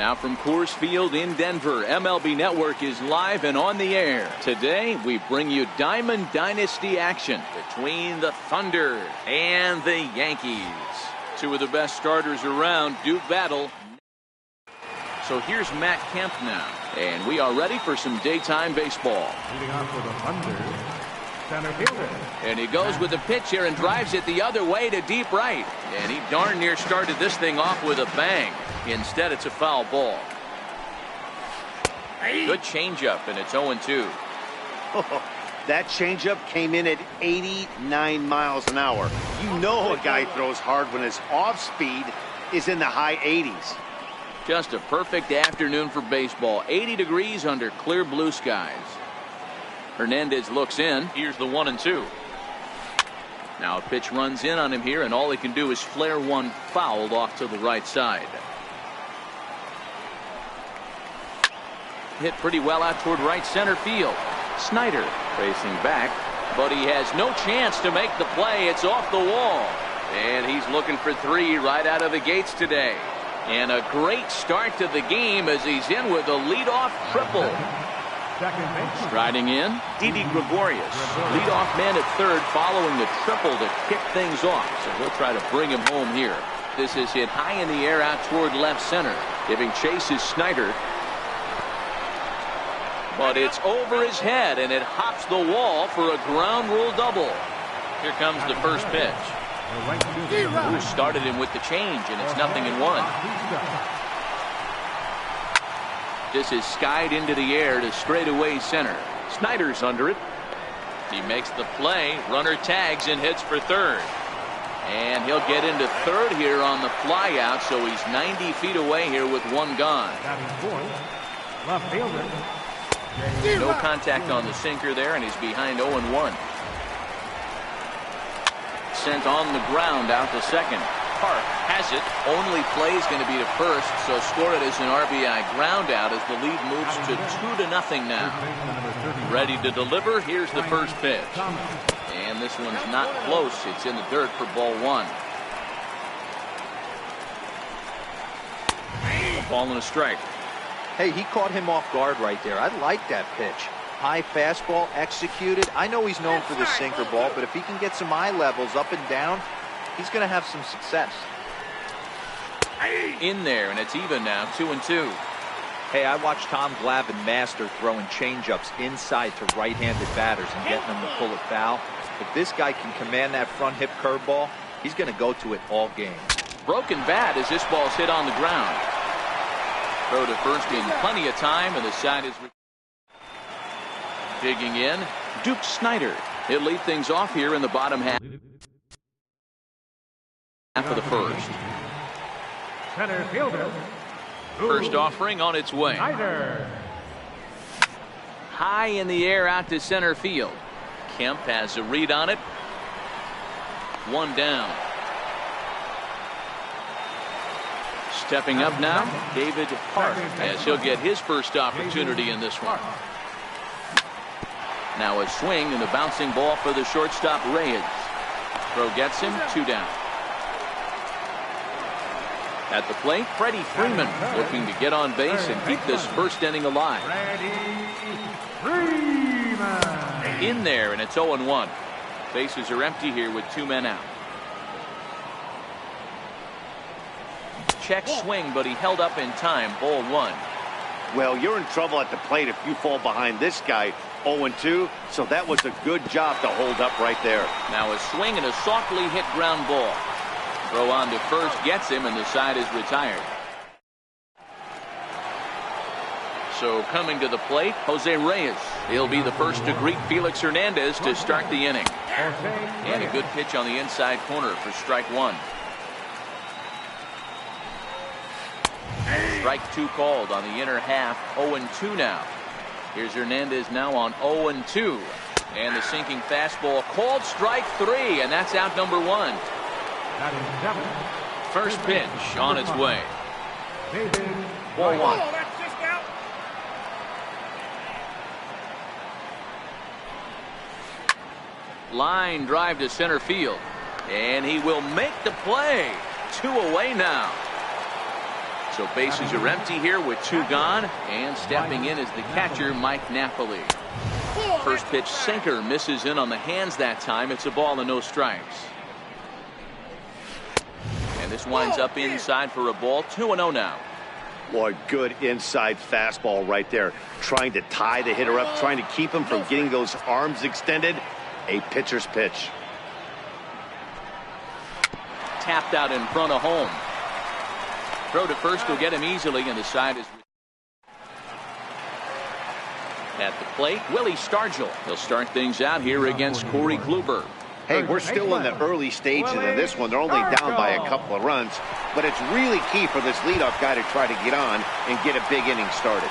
Now from Coors Field in Denver, MLB Network is live and on the air. Today, we bring you Diamond Dynasty action between the Thunder and the Yankees. Two of the best starters around do battle. So here's Matt Kemp now, and we are ready for some daytime baseball. Leading off for the Thunder, center fielder. And he goes with the pitch here and drives it the other way to deep right. And he darn near started this thing off with a bang. Instead, it's a foul ball. Good changeup, and it's 0-2. That changeup came in at 89 miles an hour. You know a guy throws hard when his off speed is in the high 80s. Just a perfect afternoon for baseball. 80 degrees under clear blue skies. Hernandez looks in. Here's the 1-2. Now a pitch runs in on him here, and all he can do is flare one fouled off to the right side. Hit pretty well out toward right center field. Snyder racing back, but he has no chance to make the play. It's off the wall, and he's looking for three right out of the gates today. And a great start to the game as he's in with a leadoff triple. Striding in, Didi Gregorius, leadoff man at third, following the triple to kick things off. So he'll try to bring him home here. This is hit high in the air out toward left center. Giving chase is Snyder. But it's over his head, and it hops the wall for a ground rule double. Here comes the first pitch. Who started him with the change, and it's 0-1. This is skied into the air to straightaway center. Snyder's under it. He makes the play. Runner tags and hits for third. And he'll get into third here on the fly out, so he's 90 feet away here with one gone. Left fielder. No contact on the sinker there, and he's behind 0-1. Sent on the ground out to second. Park has it. Only play is going to be to first, so score it as an RBI ground out as the lead moves to 2-0 now. Ready to deliver. Here's the first pitch. And this one's not close. It's in the dirt for ball one. A ball and a strike. Hey, he caught him off guard right there. I like that pitch. High fastball executed. I know he's known for the sinker ball, but if he can get some eye levels up and down, he's going to have some success. In there, and it's even now, 2-2. Hey, I watched Tom Glavine master throwing changeups inside to right-handed batters and getting them to pull it foul. If this guy can command that front hip curveball, he's going to go to it all game. Broken bat as this ball's hit on the ground. Throw to first in plenty of time, and the side is digging in. Duke Snyder. He'll lead things off here in the bottom half of the first. Center fielder. First offering on its way. Snyder. High in the air out to center field. Kemp has a read on it. One down. Stepping up now, David Park, as he'll get his first opportunity in this one. Now a swing and a bouncing ball for the shortstop Reyes. Throw gets him, 2 down. At the plate, Freddie Freeman looking to get on base and keep this first inning alive. In there, and it's 0-1. Bases are empty here with 2 men out. Check swing, but he held up in time. Ball 1. Well, you're in trouble at the plate if you fall behind this guy. 0-2, so that was a good job to hold up right there. Now a swing and a softly hit ground ball. Throw on to first gets him, and the side is retired. So coming to the plate, Jose Reyes. He'll be the first to greet Felix Hernandez to start the inning. And a good pitch on the inside corner for strike 1. Strike 2 called on the inner half. 0-2 now. Here's Hernandez now on 0-2. And the sinking fastball called strike 3, and that's out number 1. First pitch on its way. Ball 1. Line drive to center field. And he will make the play. 2 away now. So bases are empty here with 2 gone, and stepping in is the catcher, Mike Napoli. First pitch sinker misses in on the hands that time. It's a ball and no strikes. And this winds up inside for a ball. 2-0 now. Boy, good inside fastball right there. Trying to tie the hitter up, trying to keep him from getting those arms extended. A pitcher's pitch. Tapped out in front of home. Throw to first will get him easily, and the side is at the plate. Willie Stargell. He'll start things out here against Corey Kluber. Hey, we're still in the early stages of this one. They're only down by a couple of runs, but it's really key for this leadoff guy to try to get on and get a big inning started.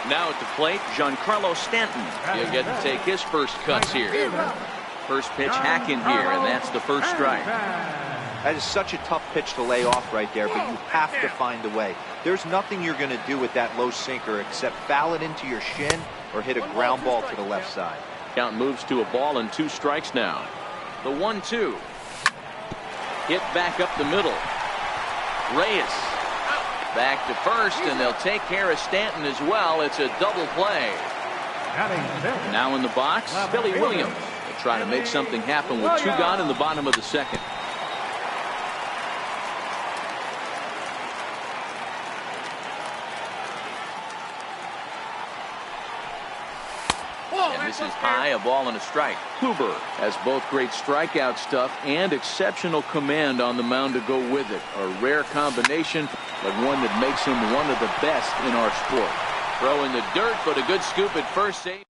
Now at the plate, Giancarlo Stanton. He'll get to take his first cuts here. First pitch hacking here, and that's the first strike. That is such a tough pitch to lay off right there, but you have to find a way. There's nothing you're going to do with that low sinker except foul it into your shin or hit a ground ball to the left side. Count moves to a ball and 2 strikes now. The 1-2. Hit back up the middle. Reyes back to first, and they'll take care of Stanton as well. It's a double play. Now in the box, Billy Williams. They'll try to make something happen with 2 gone in the bottom of the second. And this is high, a ball and a strike. Kluber has both great strikeout stuff and exceptional command on the mound to go with it. A rare combination, but one that makes him one of the best in our sport. Throw in the dirt, but a good scoop at first save.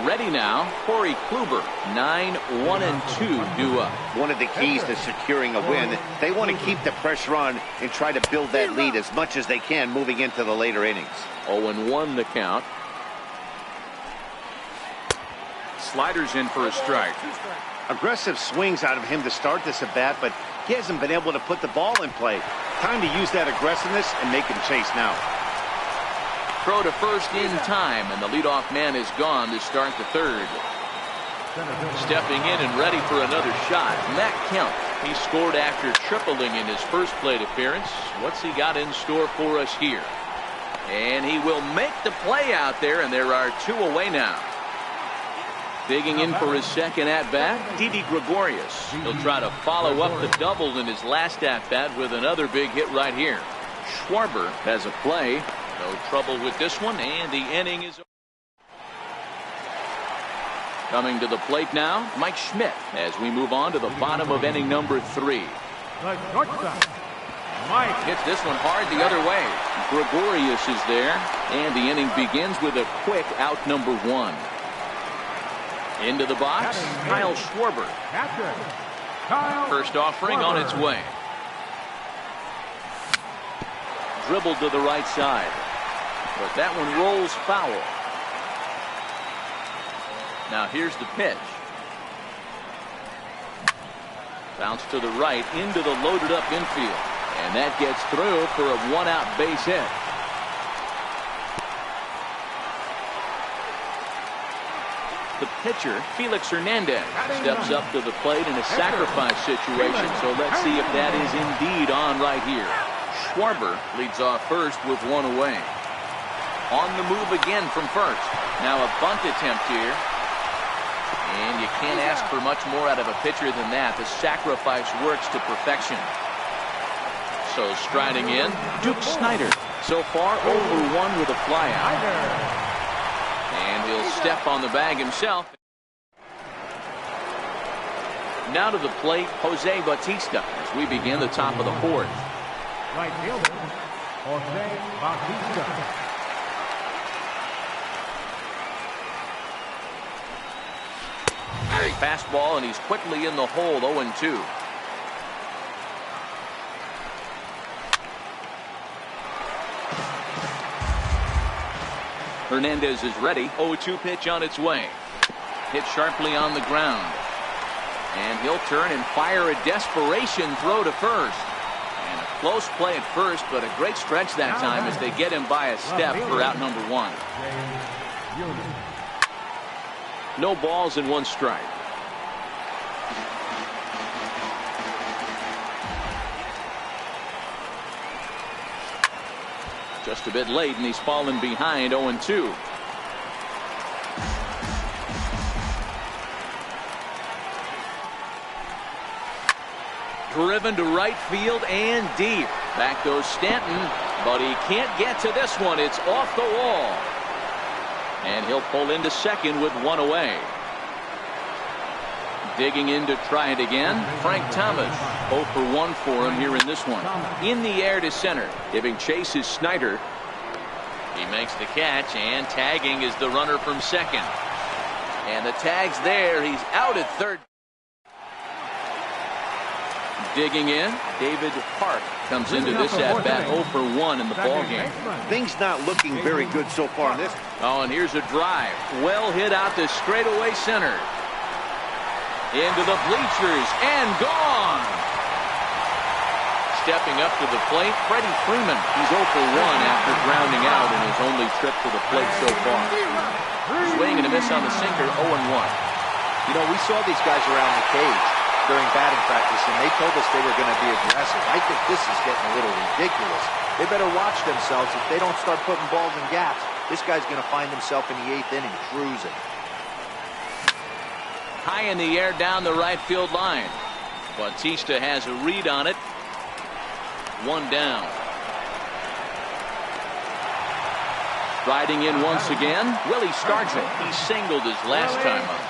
Ready now, Corey Kluber. 9-1-2 due up. One of the keys to securing a win, they want to keep the pressure on and try to build that lead as much as they can moving into the later innings. 0-1 the count. Sliders in for a strike. Aggressive swings out of him to start this at bat, but he hasn't been able to put the ball in play. Time to use that aggressiveness and make him chase now. Throw to first in time, and the leadoff man is gone to start the third. Stepping in and ready for another shot, Matt Kemp. He scored after tripling in his first plate appearance. What's he got in store for us here? And he will make the play out there, and there are 2 away now. Digging in for his second at-bat, Didi Gregorius. He'll try to follow up the double in his last at-bat with another big hit right here. Schwarber has a play. No trouble with this one, and the inning is over. Coming to the plate now, Mike Schmidt, as we move on to the bottom of inning number 3. Hit this one hard the other way. Gregorius is there, and the inning begins with a quick out number 1. Into the box, Kyle Schwarber. First offering on its way. Dribbled to the right side, but that one rolls foul. Now here's the pitch. Bounce to the right into the loaded up infield, and that gets through for a 1-out base hit. The pitcher, Felix Hernandez, steps up to the plate in a sacrifice situation, so let's see if that is indeed on right here. Schwarber leads off first with 1 away. On the move again from first. Now a bunt attempt here. And you can't ask for much more out of a pitcher than that. The sacrifice works to perfection. So striding in, Duke Snider. So far 0-1 with a flyout. And he'll step on the bag himself. Now to the plate, Jose Bautista as we begin the top of the 4th. Right fielder, Jose Bautista. Fastball, and he's quickly in the hole. 0-2. Hernandez is ready. 0-2 pitch on its way. Hit sharply on the ground. And he'll turn and fire a desperation throw to first. And a close play at first, but a great stretch that time as they get him by a step for out number 1. No balls and 1 strike. Just a bit late, and he's fallen behind 0-2. Driven to right field and deep. Back goes Stanton, but he can't get to this one. It's off the wall. And he'll pull into second with one away. Digging in to try it again, Frank Thomas. 0 for 1 for him here in this one. In the air to center. Giving chase is Snyder. He makes the catch, and tagging is the runner from second. And the tag's there. He's out at third. Digging in, David Park comes into this at-bat 0 for 1 in the ballgame. Things not looking very good so far in this. Oh, and here's a drive. Well hit out to straightaway center. Into the bleachers, and gone! Stepping up to the plate, Freddie Freeman. He's 0 for 1 after grounding out in his only trip to the plate so far. Swing and a miss on the sinker, 0-1. You know, we saw these guys around the cage during batting practice, and they told us they were going to be aggressive. I think this is getting a little ridiculous. They better watch themselves. If they don't start putting balls in gaps, this guy's going to find himself in the 8th inning cruising. High in the air down the right field line. Bautista has a read on it. 1 down. Riding in once again, Willie Stargell. He singled his last time up.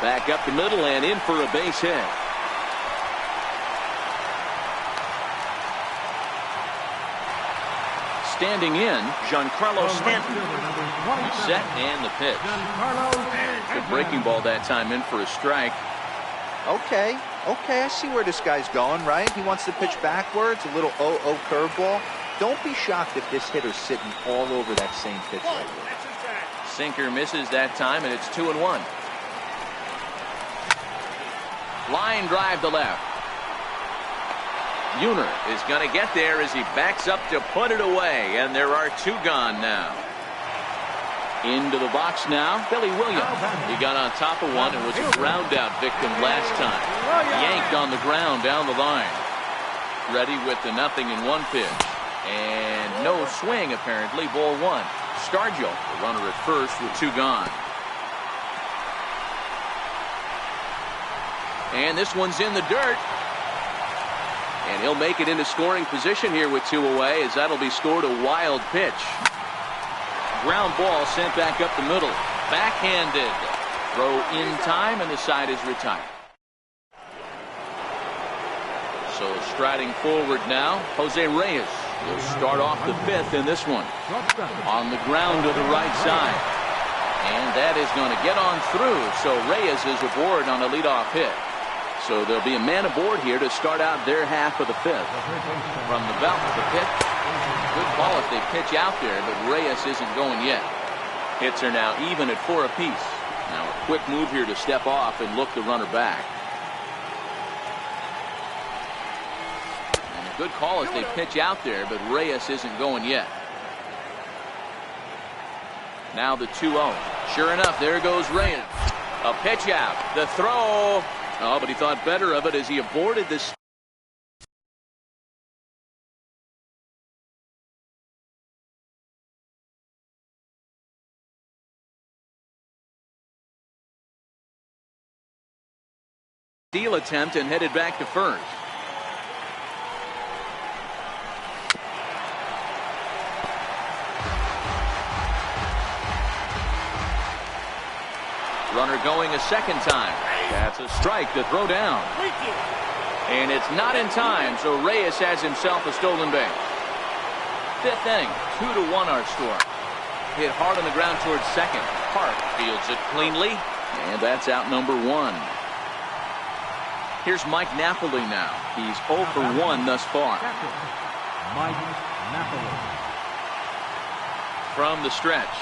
Back up the middle and in for a base hit. Standing in, Giancarlo Stanton. He's set and the pitch. Good breaking ball that time, in for a strike. Okay, I see where this guy's going, right? He wants to pitch backwards, a little 0-0 curveball. Don't be shocked if this hitter's sitting all over that same pitch right there. Sinker misses that time, and it's 2-1. Line drive to left. Uner is going to get there as he backs up to put it away, and there are 2 gone now. Into the box now, Billy Williams. He got on top of one and was a ground out victim last time. Yanked on the ground down the line. Ready with the 0-1 pitch. And no swing apparently, ball 1. Stargell, the runner at first with 2 gone. And this one's in the dirt. And he'll make it into scoring position here with 2 away, as that'll be scored a wild pitch. Ground ball sent back up the middle. Backhanded. Throw in time, and the side is retired. So striding forward now, Jose Reyes. He'll start off the 5th in this one. On the ground to the right side. And that is going to get on through. So Reyes is aboard on a leadoff hit. So there'll be a man aboard here to start out their half of the 5th. From the belt to the pitch. Good call if they pitch out there, but Reyes isn't going yet. Hits are now even at 4 apiece. Now a quick move here to step off and look the runner back. And a good call if they pitch out there, but Reyes isn't going yet. Now the 2-0. Sure enough, there goes Reyes. A pitch out. The throw. Oh, but he thought better of it as he aborted this. Steal attempt and headed back to first. Runner going a second time. That's a strike to throw down. And it's not in time, so Reyes has himself a stolen base. 5th inning, 2-1 our score. Hit hard on the ground towards second. Park fields it cleanly, and that's out number 1. Here's Mike Napoli now. He's 0 for 1 thus far. Mike Napoli. From the stretch.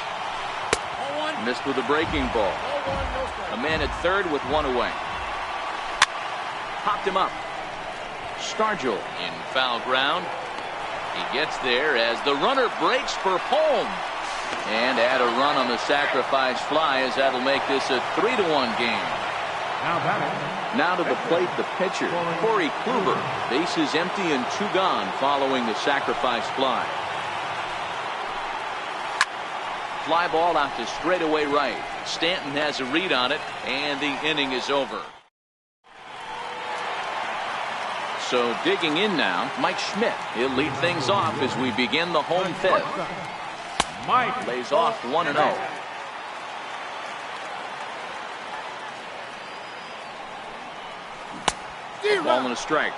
Missed with a breaking ball. A man at third with 1 away. Popped him up. Stargell in foul ground. He gets there as the runner breaks for home. And add a run on the sacrifice fly, as that'll make this a 3-1 game. Now batting, Now to the plate, the pitcher, Corey Kluber. Bases empty and 2 gone following the sacrifice fly. Fly ball out to straightaway right. Stanton has a read on it, and the inning is over. So digging in now, Mike Schmidt. He'll lead things off as we begin the home fifth. Mike Lays off 1-0. Ball and a strike.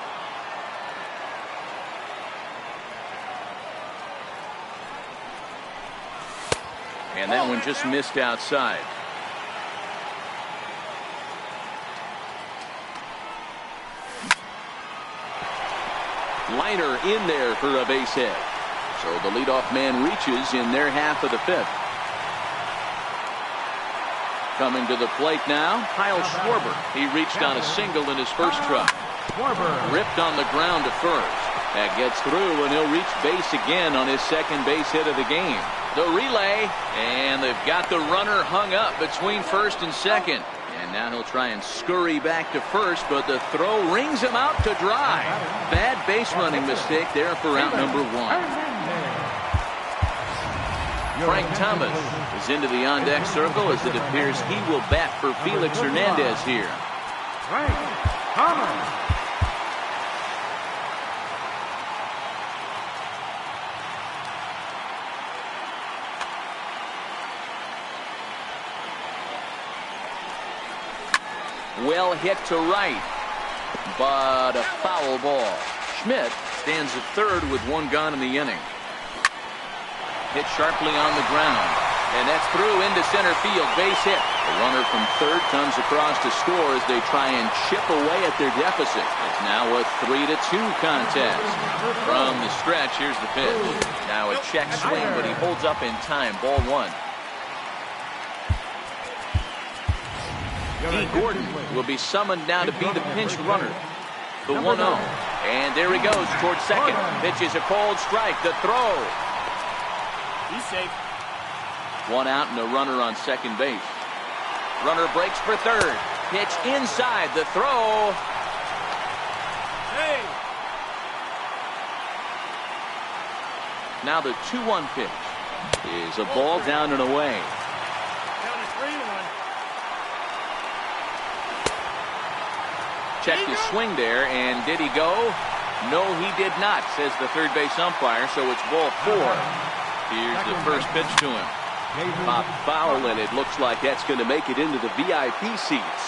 And that one just missed outside. Liner in there for a base hit. So the leadoff man reaches in their half of the fifth. Coming to the plate now, Kyle Schwarber. He reached on a single in his first try. Ripped on the ground to first. That gets through, and he'll reach base again on his second base hit of the game. The relay, and they've got the runner hung up between first and second. And now he'll try and scurry back to first, but the throw rings him out to dry. Bad base running mistake there for out number 1. Frank Thomas is into the on-deck circle as it appears he will bat for Felix Hernandez here. Frank Thomas. Well hit to right, but a foul ball. Schmidt stands at third with 1 gone in the inning. Hit sharply on the ground, and that's through into center field. Base hit. The runner from third comes across to score as they try and chip away at their deficit. It's now a 3-2 contest. From the stretch, here's the pitch. Now a check swing, but he holds up in time. Ball 1. D. Gordon will be summoned now to be the pinch runner. The 1-0. And there he goes towards second. Pitches a cold strike. The throw. He's safe. 1 out and a runner on second base. Runner breaks for third. Pitch inside. The throw. Hey. Now the 2-1 pitch is a ball down and away. Down to 3-1. Checked his swing there, and did he go? No, he did not, says the third base umpire, so it's ball 4. Here's the first pitch to him. Pop foul, and it looks like that's going to make it into the VIP seats.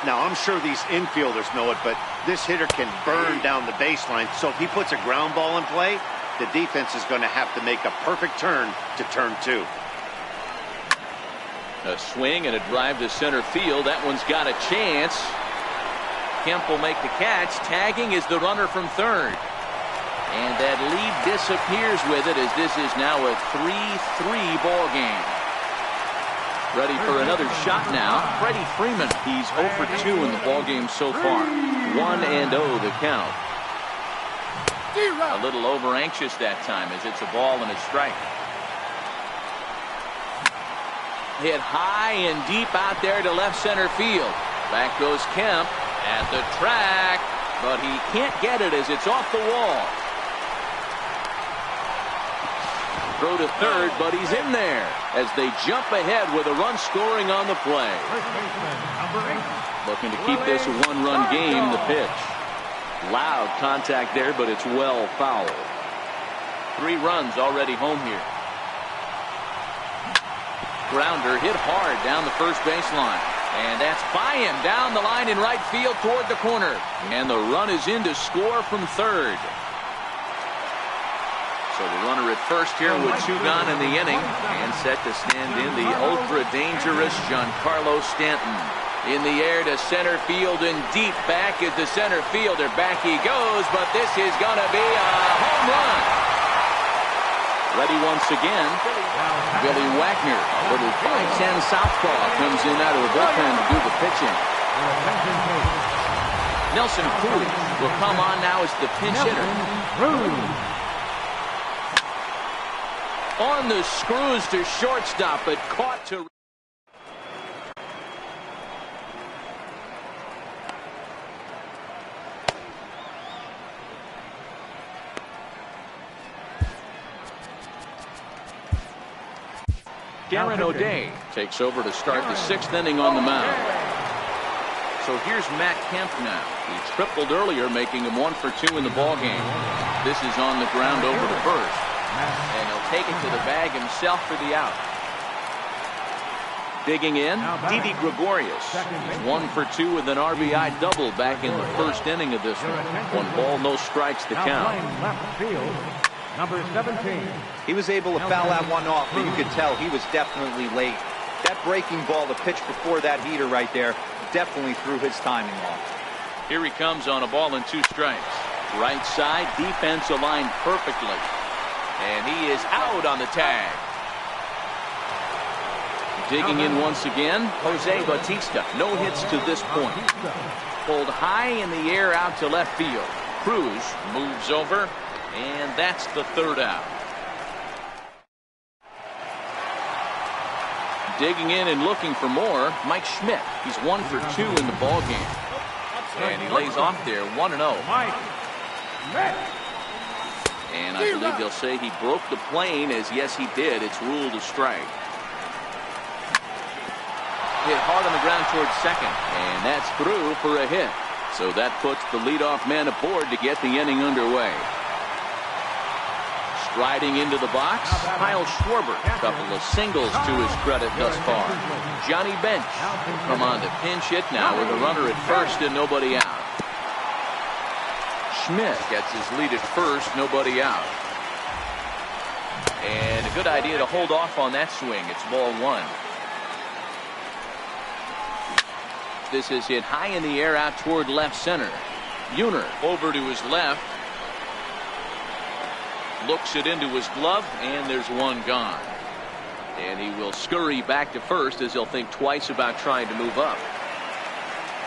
Now, I'm sure these infielders know it, but this hitter can burn down the baseline, so if he puts a ground ball in play, the defense is going to have to make a perfect turn to turn 2. A swing and a drive to center field. That one's got a chance. Kemp will make the catch. Tagging is the runner from third. And that lead disappears with it as this is now a 3-3 ball game. Ready for another shot now. Freddie Freeman. He's 0 for 2 in the ball game so far. 1-0 the count. A little over anxious that time as it's a ball and a strike. Hit high and deep out there to left center field. Back goes Kemp at the track, but he can't get it as it's off the wall. Throw to third, but he's in there as they jump ahead with a run scoring on the play. Looking to keep this a 1-run game. The pitch. Loud contact there, but it's well fouled. 3 runs already home here. Grounder hit hard down the first baseline. And that's by him down the line in right field toward the corner. And the run is in to score from third. So the runner at first here with 2 gone in the inning. And set to stand in the ultra-dangerous Giancarlo Stanton. In the air to center field and deep back is the center fielder. Back he goes, but this is going to be a home run. Ready once again, Billy Wagner, a little 5'10" southpaw, comes in out of the bullpen to do the pitching. Nelson Cruz will come on now as the pinch hitter. On the screws to shortstop, but caught to... Darren O'Day takes over to start the 6th inning on the mound. So here's Matt Kemp now. He tripled earlier, making him 1 for 2 in the ballgame. This is on the ground over to first. And he'll take it to the bag himself for the out. Digging in, Didi Gregorius. He's 1 for 2 with an RBI double back in the 1st inning of this one. 1 ball, no strikes to count. Left field, number 17. He was able to foul that one off, but you could tell he was definitely late. That breaking ball, the pitch before that heater right there, definitely threw his timing off. Here he comes on a ball and 2 strikes. Right side, defense aligned perfectly. And he is out on the tag. Digging in once again, Jose Bautista. No hits to this point. Pulled high in the air out to left field. Cruz moves over, and that's the 3rd out. Digging in and looking for more, Mike Schmidt. He's 1 for 2 in the ballgame. And he lays off there, 1-0. And I believe they'll say he broke the plane, as yes he did. It's ruled a strike. Hit hard on the ground towards second, and that's through for a hit. So that puts the leadoff man aboard to get the inning underway. Striding into the box, Kyle Schwarber. A couple of singles to his credit thus far. Johnny Bench will come on to pinch hit now with a runner at first and nobody out. Schmidt gets his lead at first, nobody out. And a good idea to hold off on that swing. It's ball 1. This is hit high in the air out toward left center. Buhner over to his left. Looks it into his glove, and there's 1 gone. And he will scurry back to first as he'll think twice about trying to move up.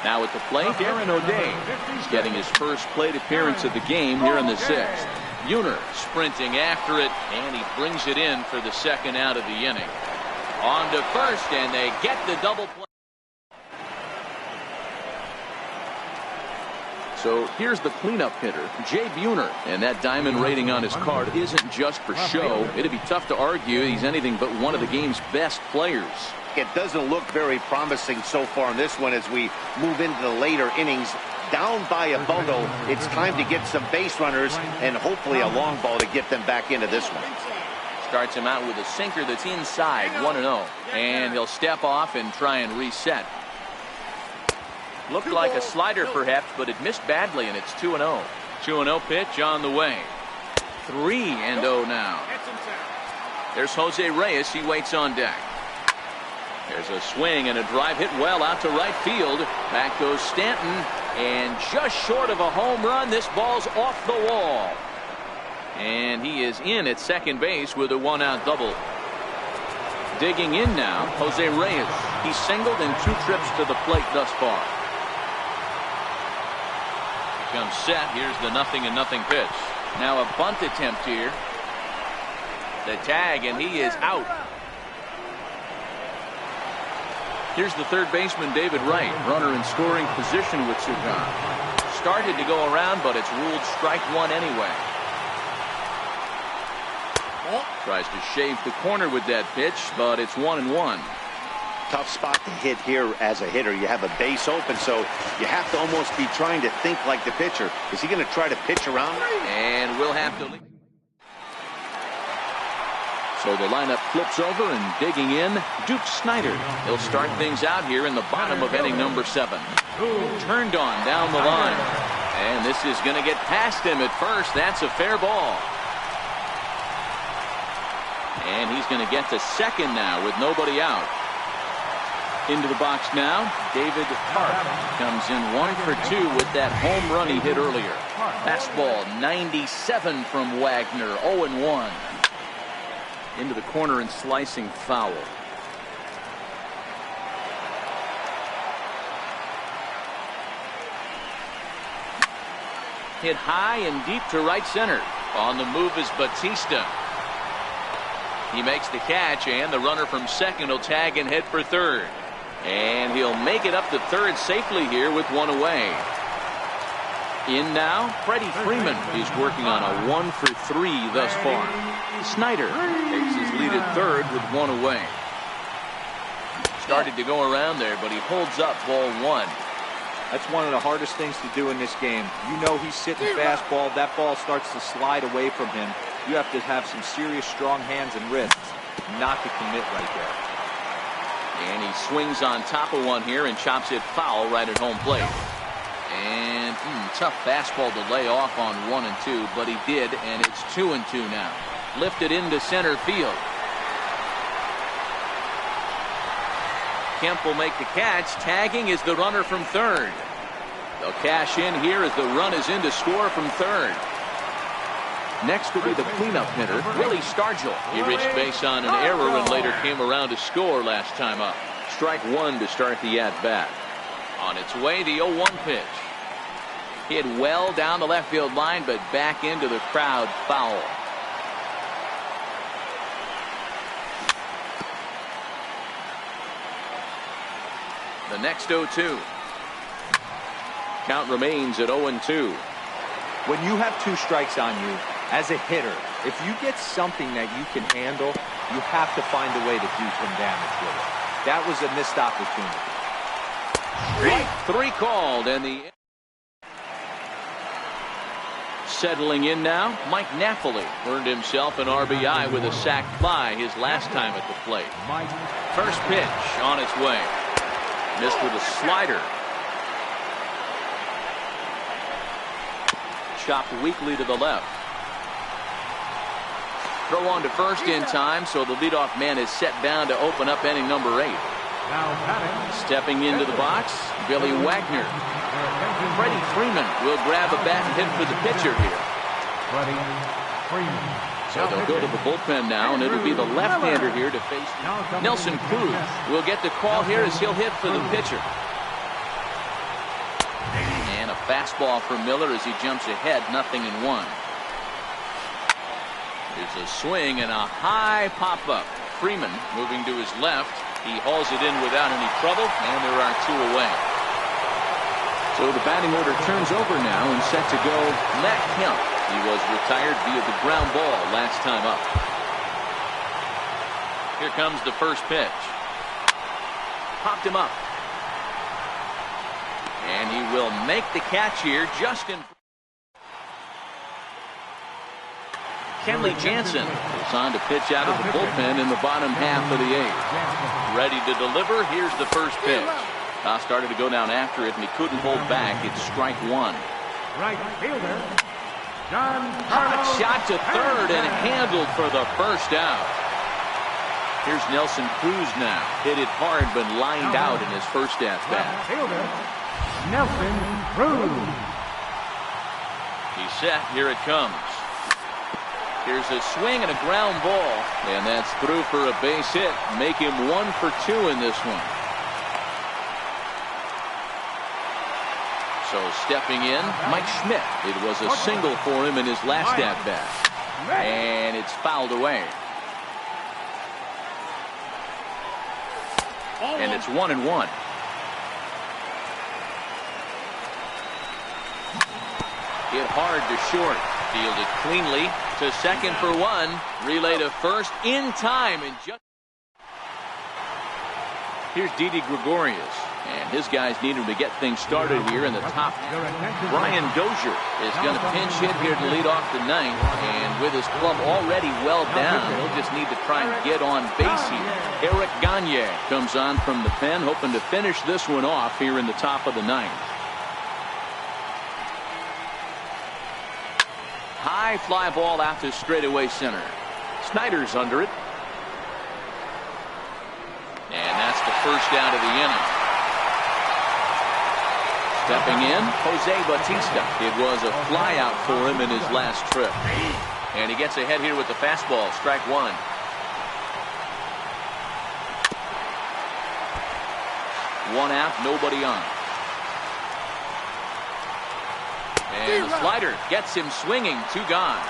Now at the plate, Darren O'Day. He's getting his first plate appearance of the game here in the 6th. Buhner sprinting after it, and he brings it in for the 2nd out of the inning. On to first, and they get the double play. So here's the cleanup hitter, Jay Buhner, and that diamond rating on his card isn't just for show. It'd be tough to argue he's anything but one of the game's best players. It doesn't look very promising so far in this one as we move into the later innings. Down by a bundle, it's time to get some base runners and hopefully a long ball to get them back into this one. Starts him out with a sinker that's inside, 1-0. And he'll step off and try and reset. Looked like a slider perhaps, but it missed badly, and it's 2-0. 2-0 pitch on the way. 3-0 now. There's Jose Reyes. He waits on deck. There's a swing and a drive hit well out to right field. Back goes Stanton, and just short of a home run, this ball's off the wall. And he is in at second base with a 1-out double. Digging in now, Jose Reyes. He's singled in 2 trips to the plate thus far. Comes set. Here's the 0-0 pitch. Now a bunt attempt here. The tag, and he is out. Here's the third baseman, David Wright. Runner in scoring position with Sugan. Started to go around, but it's ruled strike 1 anyway. Tries to shave the corner with that pitch, but it's 1-1. Tough spot to hit here as a hitter. You have a base open, so you have to almost be trying to think like the pitcher. Is he going to try to pitch around? And we'll have to leave. So the lineup flips over, and digging in, Duke Snider. He'll start things out here in the bottom of inning number 7. Turned on down the line. And this is going to get past him at first. That's a fair ball. And he's going to get to second now with nobody out. Into the box now, David Hart comes in 1 for 2 with that home run he hit earlier. Fastball 97 from Wagner, 0-1. Into the corner and slicing foul. Hit high and deep to right center. On the move is Bautista. He makes the catch, and the runner from second will tag and head for third. And he'll make it up to third safely here with 1 away. In now, Freddie Freeman. He's working on a 1 for 3 thus far. Snider takes his lead at third with 1 away. started to go around there, but he holds up ball one. That's one of the hardest things to do in this game. You know he's sitting fastball. That ball starts to slide away from him. You have to have some serious strong hands and wrists not to commit right there. And he swings on top of one here and chops it foul right at home plate. And tough fastball to lay off on 1 and 2, but he did, and it's 2 and 2 now. Lifted into center field. Kemp will make the catch. Tagging is the runner from third. They'll cash in here as the run is in to score from third. Next will be the cleanup hitter, Willie Stargell. He reached base on an error and later came around to score last time up. Strike one to start the at-bat. On its way, the 0-1 pitch. Hit well down the left field line, but back into the crowd, foul. The next 0-2. Count remains at 0-2. When you have 2 strikes on you, as a hitter, if you get something that you can handle, you have to find a way to do some damage with it. That was a missed opportunity. Strike 3 called, and the settling in now, Mike Napoli earned himself an RBI with a sac fly his last time at the plate. First pitch on its way. Missed with a slider. Chopped weakly to the left. Throw on to first in time, so the leadoff man is set down to open up inning number 8. Stepping into the box, Billy Wagner. Freddie Freeman will grab a bat and hit for the pitcher here. So they'll go to the bullpen now, and it'll be the left-hander here to face Nelson Cruz. Will get the call here as he'll hit for the pitcher. And a fastball for Miller as he jumps ahead, 0-1. There's a swing and a high pop-up. Freeman moving to his left. He hauls it in without any trouble, and there are 2 away. So the batting order turns over now, and set to go Matt Kemp. He was retired via the ground ball last time up. Here comes the first pitch. Popped him up. And he will make the catch here just in. Kenley Jansen is on to pitch out of the bullpen in the bottom half of the 8th. Ready to deliver. Here's the first pitch. Started to go down after it, and he couldn't hold back. It's strike 1. Right fielder, Hot shot to third and handled for the first out. Here's Nelson Cruz now. Hit it hard, but lined out in his first at-bat. fielder, Nelson Cruz. He's set. Here it comes. Here's a swing and a ground ball, and that's through for a base hit. Make him 1 for 2 in this one. So stepping in, Mike Schmidt. It was a single for him in his last at-bat. And it's fouled away. And it's 1-1. Hit hard to short. Fielded cleanly to second for 1. Relay to first in time. And just here's Didi Gregorius. And his guys need him to get things started here in the top. Brian Dozier is going to pinch hit here to lead off the 9th. And with his club already well down, he'll just need to try and get on base here. Eric Gagne comes on from the pen, hoping to finish this one off here in the top of the 9th. High fly ball out to straightaway center. Snyder's under it. And that's the first out of the inning. Stepping in, Jose Bautista. It was a fly out for him in his last trip. And he gets ahead here with the fastball. Strike 1. One out, nobody on. And the slider gets him swinging. 2 gone.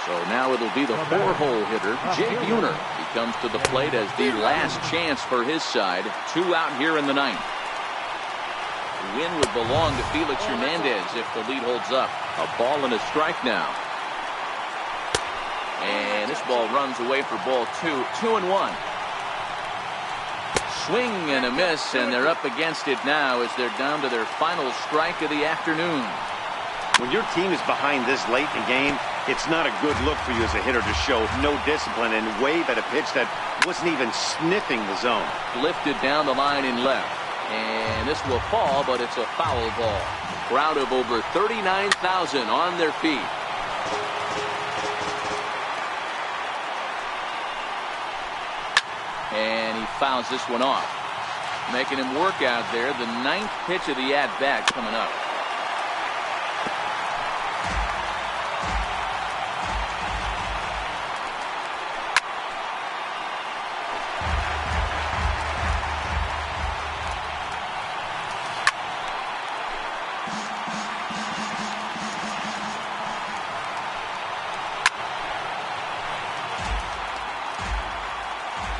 So now it'll be the 4-hole hitter, Jay Buhner. He comes to the plate as the last chance for his side. 2 out here in the 9th. The win would belong to Felix Hernandez if the lead holds up. A ball and a strike now. And this ball runs away for ball 2. 2-1. swing and a miss, and they're up against it now as they're down to their final strike of the afternoon. When your team is behind this late in the game, it's not a good look for you as a hitter to show no discipline and wave at a pitch that wasn't even sniffing the zone. Lifted down the line in left. And this will fall, but it's a foul ball. Crowd of over 39,000 on their feet. And he fouls this one off. Making him work out there. The 9th pitch of the at-bat coming up.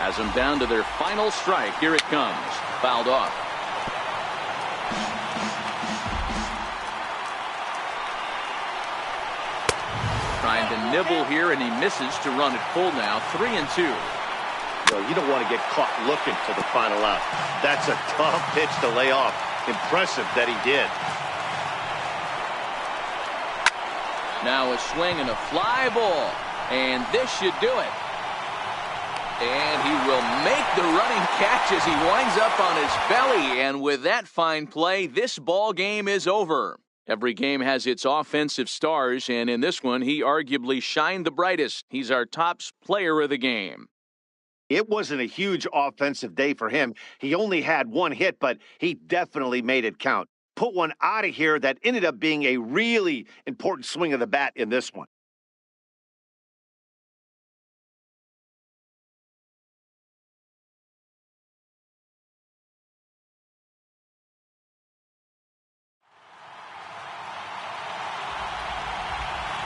Has them down to their final strike. Here it comes. Fouled off. Trying to nibble here, and he misses to run it full now. 3-2. Well, you don't want to get caught looking to the final out. That's a tough pitch to lay off. Impressive that he did. Now a swing and a fly ball. And this should do it. And he will make the running catch as he winds up on his belly. And with that fine play, this ball game is over. Every game has its offensive stars, and in this one, he arguably shined the brightest. He's our top player of the game. It wasn't a huge offensive day for him. He only had one hit, but he definitely made it count. Put one out of here that ended up being a really important swing of the bat in this one.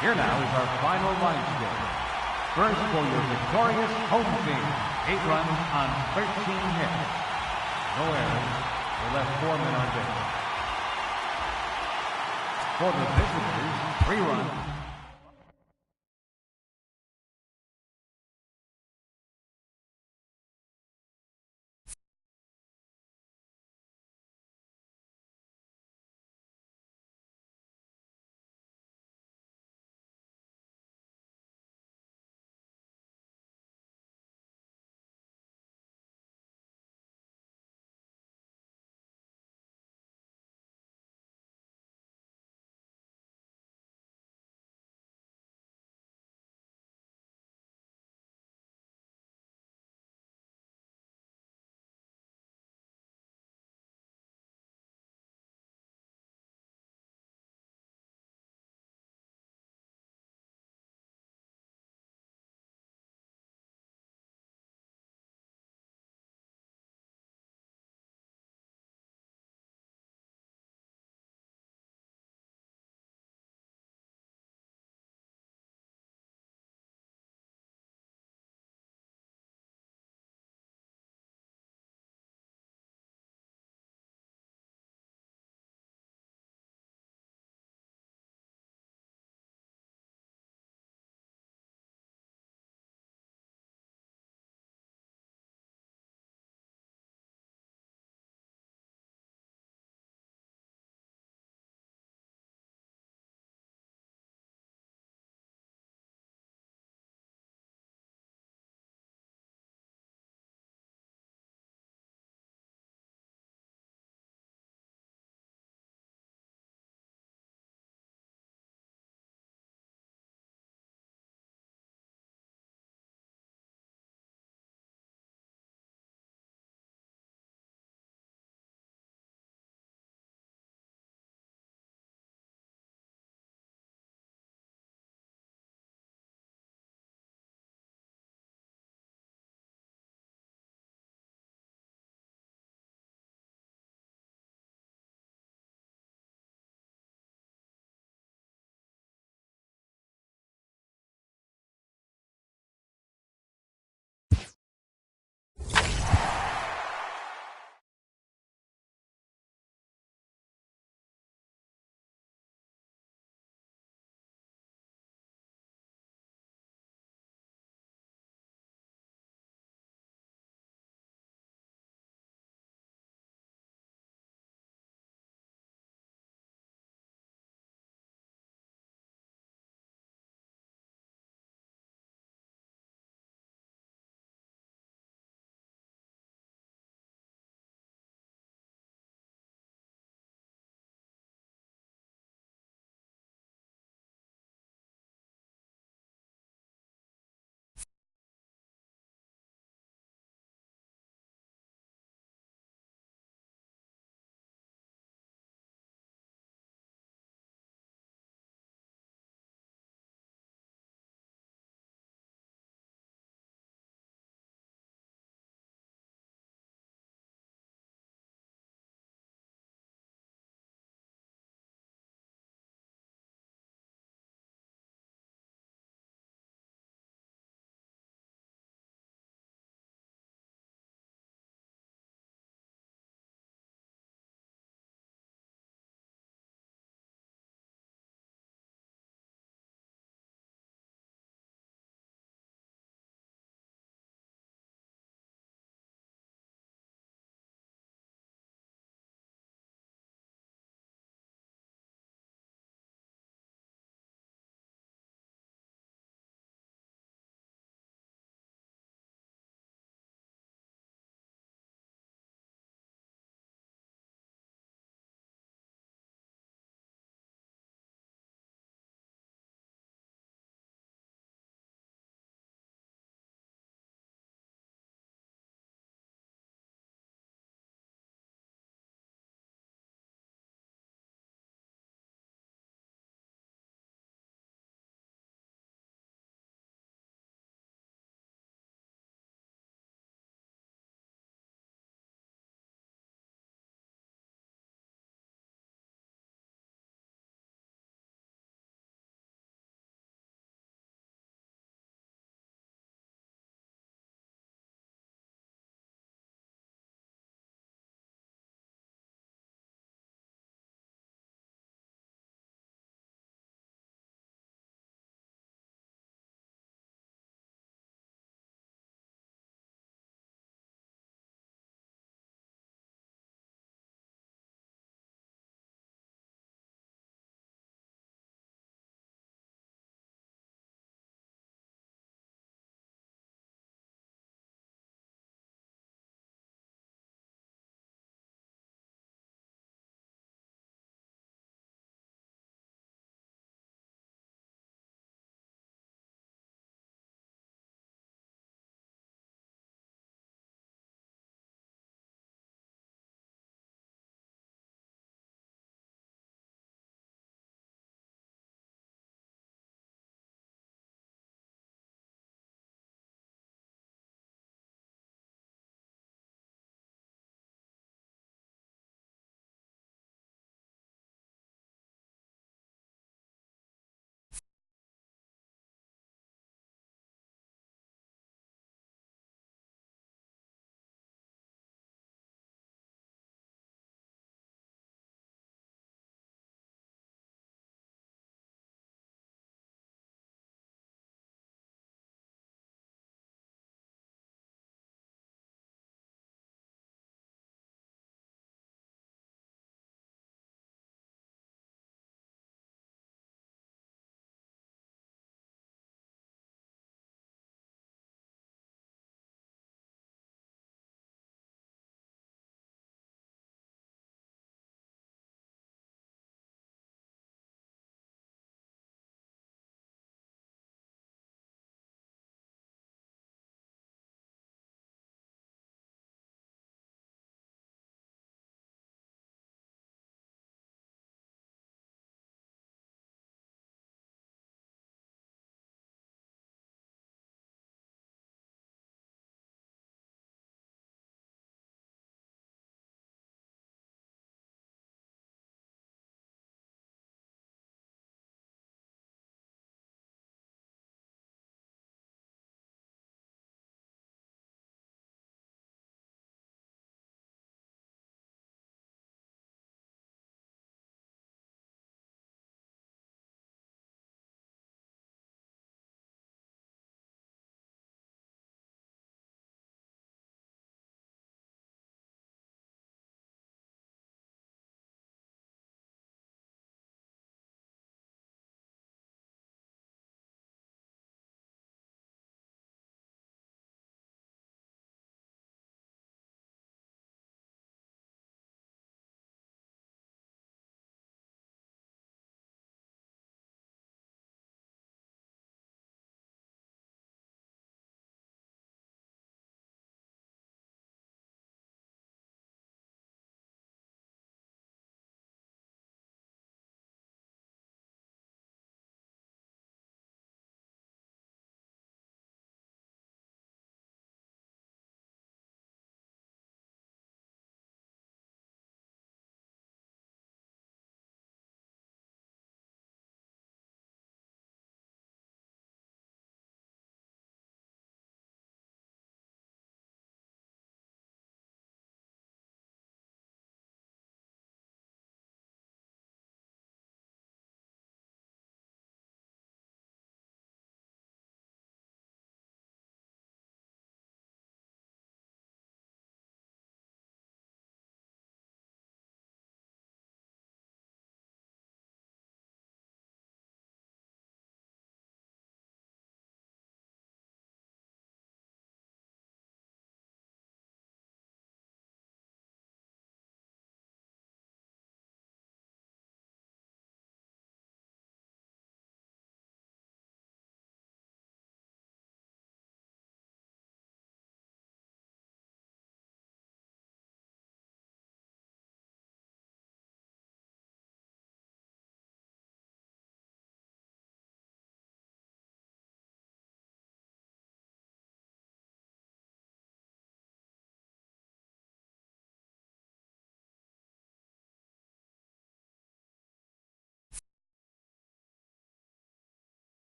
Here now is our final line skip. First for your victorious home team. 8 runs on 13 hits. No errors. They left 4 men on base. For the visitors, 3 runs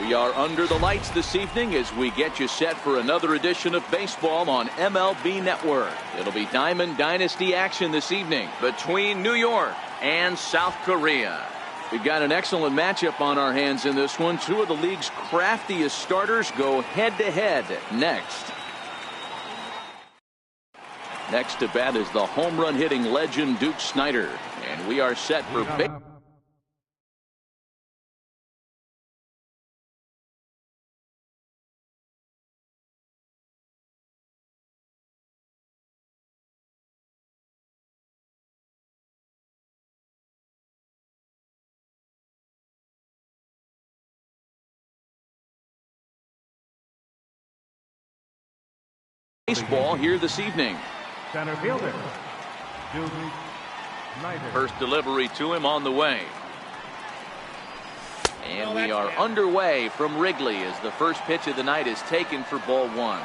We are under the lights this evening as we get you set for another edition of baseball on MLB Network. It'll be Diamond Dynasty action this evening between New York and South Korea. We've got an excellent matchup on our hands in this one. Two of the league's craftiest starters go head-to-head next. Next to bat is the home run hitting legend Duke Snider. And we are set for big. Baseball here this evening. Center fielder, Duke Snider. First delivery to him on the way. And we are underway from Wrigley as the first pitch of the night is taken for ball one.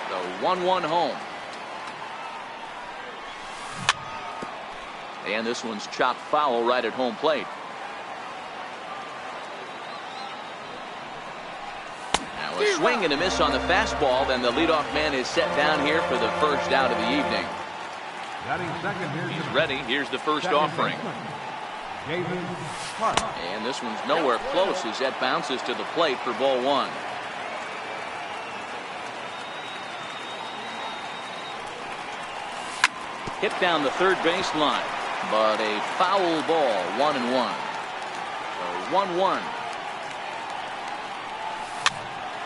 The 1-1 home. And this one's chopped foul right at home plate. Now a swing and a miss on the fastball. Then the leadoff man is set down here for the first out of the evening. He's ready. Here's the first offering. And this one's nowhere close as that bounces to the plate for ball one. Hit down the third base line. But a foul ball, 1-1. So 1-1.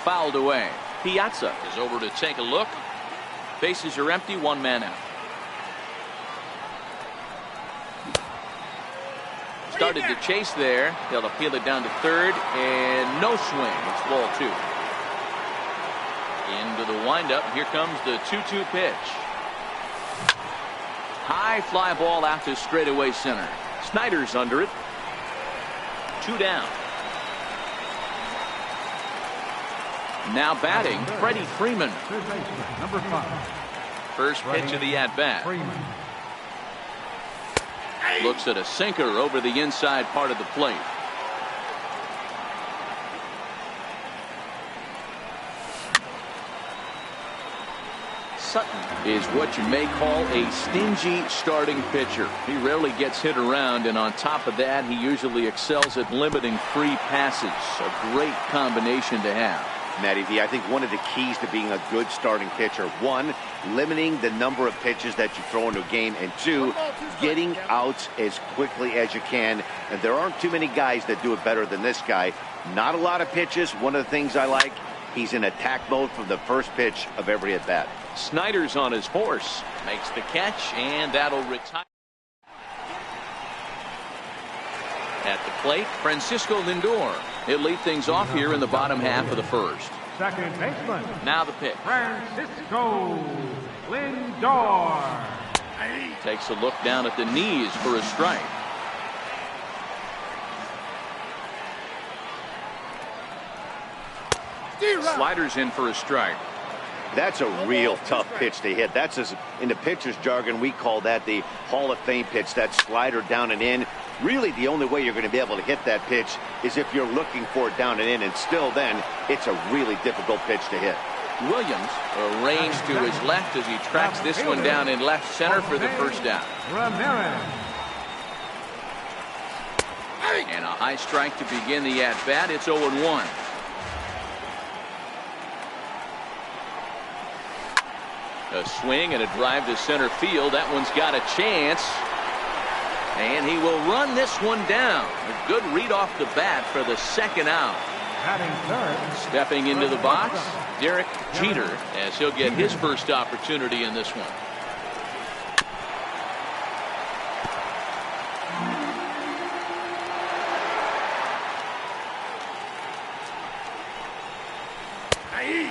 Fouled away. Piazza is over to take a look. Bases are empty, one man out. Started to chase there. They'll appeal it down to third, and no swing. It's ball two. Into the windup. Here comes the 2-2 pitch. High fly ball out to straightaway center. Snider's under it. Two down. Now batting, Freddie Freeman. Number 5. First pitch of the at-bat. Looks at a sinker over the inside part of the plate. Sutton is what you may call a stingy starting pitcher. He rarely gets hit around, and on top of that, he usually excels at limiting free passes. A great combination to have. Matty V, I think one of the keys to being a good starting pitcher, one, limiting the number of pitches that you throw into a game, and two, getting outs as quickly as you can. And there aren't too many guys that do it better than this guy. Not a lot of pitches. One of the things I like, he's in attack mode from the first pitch of every at bat. Snider's on his horse, makes the catch, and that'll retire. At the plate, Francisco Lindor. He'll lead things off here in the bottom half of the first. Second baseman, Now the pitch. Francisco Lindor. Takes a look down at the knees for a strike. Sliders in for a strike. That's a real tough pitch to hit. That's, in the pitcher's jargon, we call that the Hall of Fame pitch. That slider down and in. Really, the only way you're going to be able to hit that pitch is if you're looking for it down and in, and still then, it's a really difficult pitch to hit. Williams arranged to his left as he tracks this one down in left center for the first down. And a high strike to begin the at-bat. It's 0-1. A swing and a drive to center field. That one's got a chance. And he will run this one down. A good read off the bat for the second out. Stepping into the box, Derek Jeter, as he'll get his first opportunity in this one.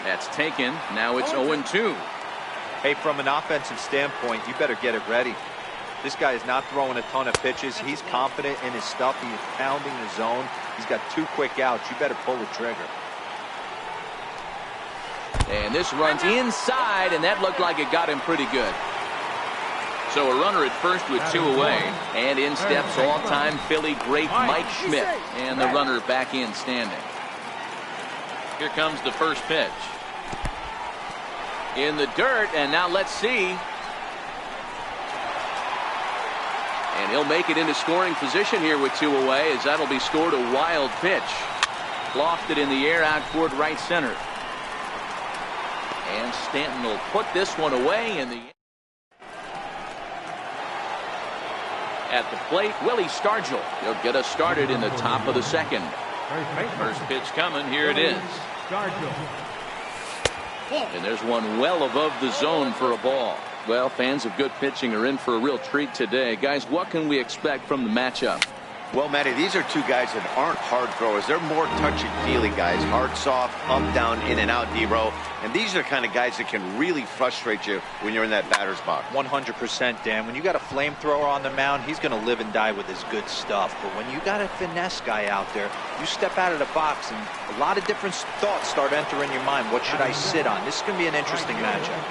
That's taken. Now it's 0-2. Hey, from an offensive standpoint, you better get it ready. This guy is not throwing a ton of pitches. He's confident in his stuff. He is pounding the zone. He's got 2 quick outs. You better pull the trigger. And this runs inside, and that looked like it got him pretty good. So a runner at first with 2 away. And in steps all-time Philly great Mike Schmidt. And the runner back in standing. Here comes the first pitch. In the dirt, and now let's see. And he'll make it into scoring position here with 2 away, as that'll be scored a wild pitch. Lofted in the air out toward right center. And Stanton will put this one away in the... At the plate, Willie Stargell. He'll get us started in the top of the second. First pitch coming. Here it is. And there's one well above the zone for a ball. Well, fans of good pitching are in for a real treat today. Guys, what can we expect from the matchup? Well, Matty, these are 2 guys that aren't hard throwers. They're more touchy-feely guys. Hard, soft, up, down, in and out, D-row. And these are the kind of guys that can really frustrate you when you're in that batter's box. 100%, Dan. When you got a flamethrower on the mound, he's going to live and die with his good stuff. But when you got a finesse guy out there, you step out of the box and a lot of different thoughts start entering your mind. What should I sit on? This is going to be an interesting matchup.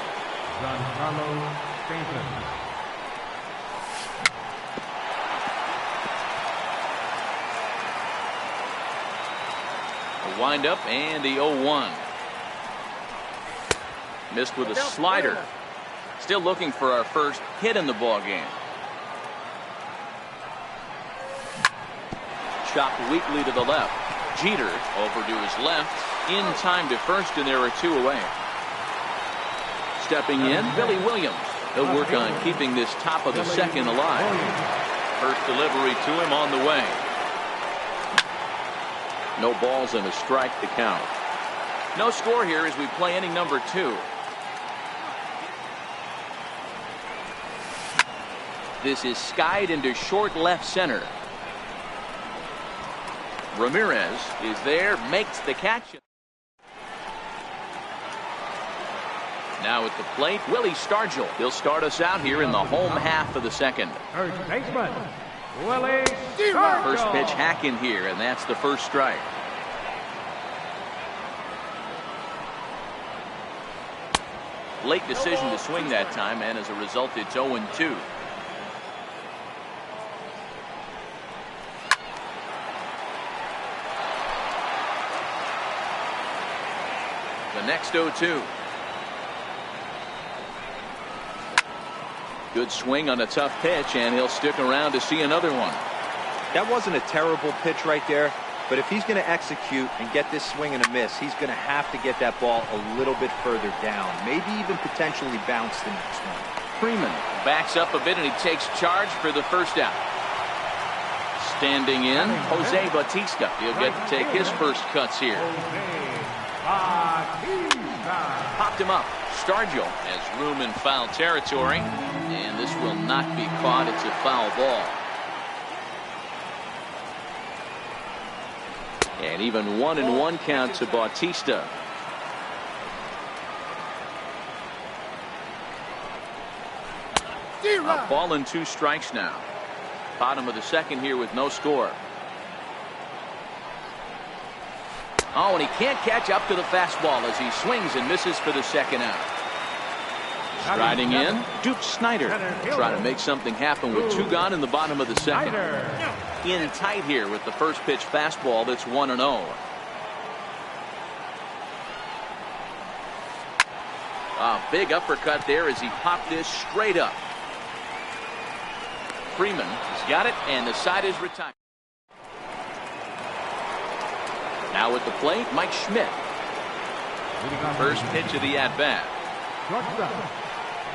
Wind up and the 0-1. Missed with a slider. Still looking for our first hit in the ball game. Chopped weakly to the left. Jeter over to his left. In time to first, and there are 2 away. Stepping in, Billy Williams. He'll work on keeping this top of the second alive. First delivery to him on the way. No balls and a strike to count. No score here as we play inning number 2. This is skied into short left center. Ramirez is there, makes the catch. Now at the plate, Willie Stargell. He'll start us out here in the home half of the second. First baseman, Willie Stargell. First pitch hack in here, and that's the first strike. Late decision to swing that time, and as a result, it's 0-2. The next 0-2. Good swing on a tough pitch, and he'll stick around to see another one. That wasn't a terrible pitch right there, but if he's going to execute and get this swing and a miss, he's going to have to get that ball a little bit further down, maybe even potentially bounce the next one. Freeman backs up a bit, and he takes charge for the first out. Standing in, Jose Bautista. He'll get to take his first cuts here. Popped him up. Stargell has room in foul territory, and this will not be caught. It's a foul ball. And even 1-1 count to Bautista. A ball and 2 strikes now. Bottom of the second here with no score. Oh, and he can't catch up to the fastball as he swings and misses for the second out. Striding in, Duke Snider trying to make something happen with 2 gone in the bottom of the second. In tight here with the first pitch fastball that's 1-0. A big uppercut there as he popped this straight up. Freeman has got it, and the side is retired. Now at the plate, Mike Schmidt. First pitch of the at-bat.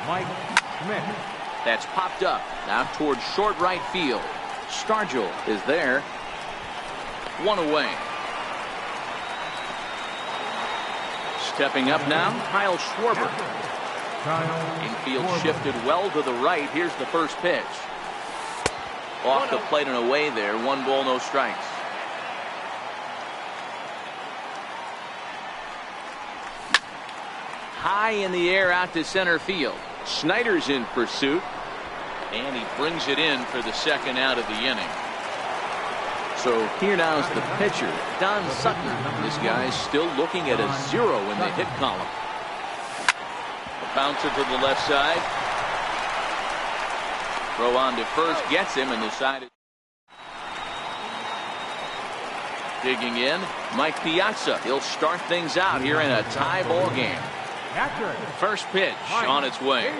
Mike Schmidt. That's popped up now towards short right field. Stargell is there. 1 away. Stepping up now, Kyle Schwarber. Infield shifted well to the right. Here's the first pitch. Off the plate and away there. 1 ball, no strikes. High in the air out to center field. Snyder's in pursuit, and he brings it in for the second out of the inning. So here now is the pitcher, Don Sutton. This guy's still looking at a 0 in the hit column. A bouncer to the left side. Throw on to first gets him, and the side is digging in. Mike Piazza. He'll start things out here in a tie ball game. First pitch on its way. A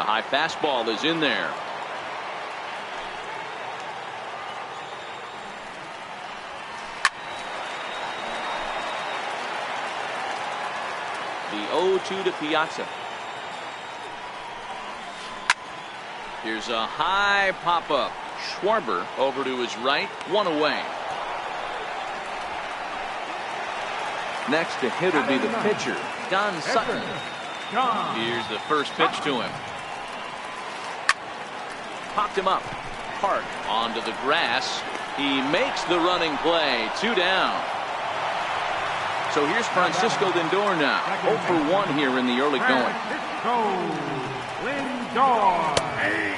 high fastball is in there. The 0-2 to Piazza. Here's a high pop-up. Schwarber over to his right, one away. Next to hit will be the pitcher, Don Sutton. Here's the first pitch to him. Popped him up. Hart onto the grass. He makes the running play. 2 down. So here's Francisco Lindor now. 0 for 1 here in the early going.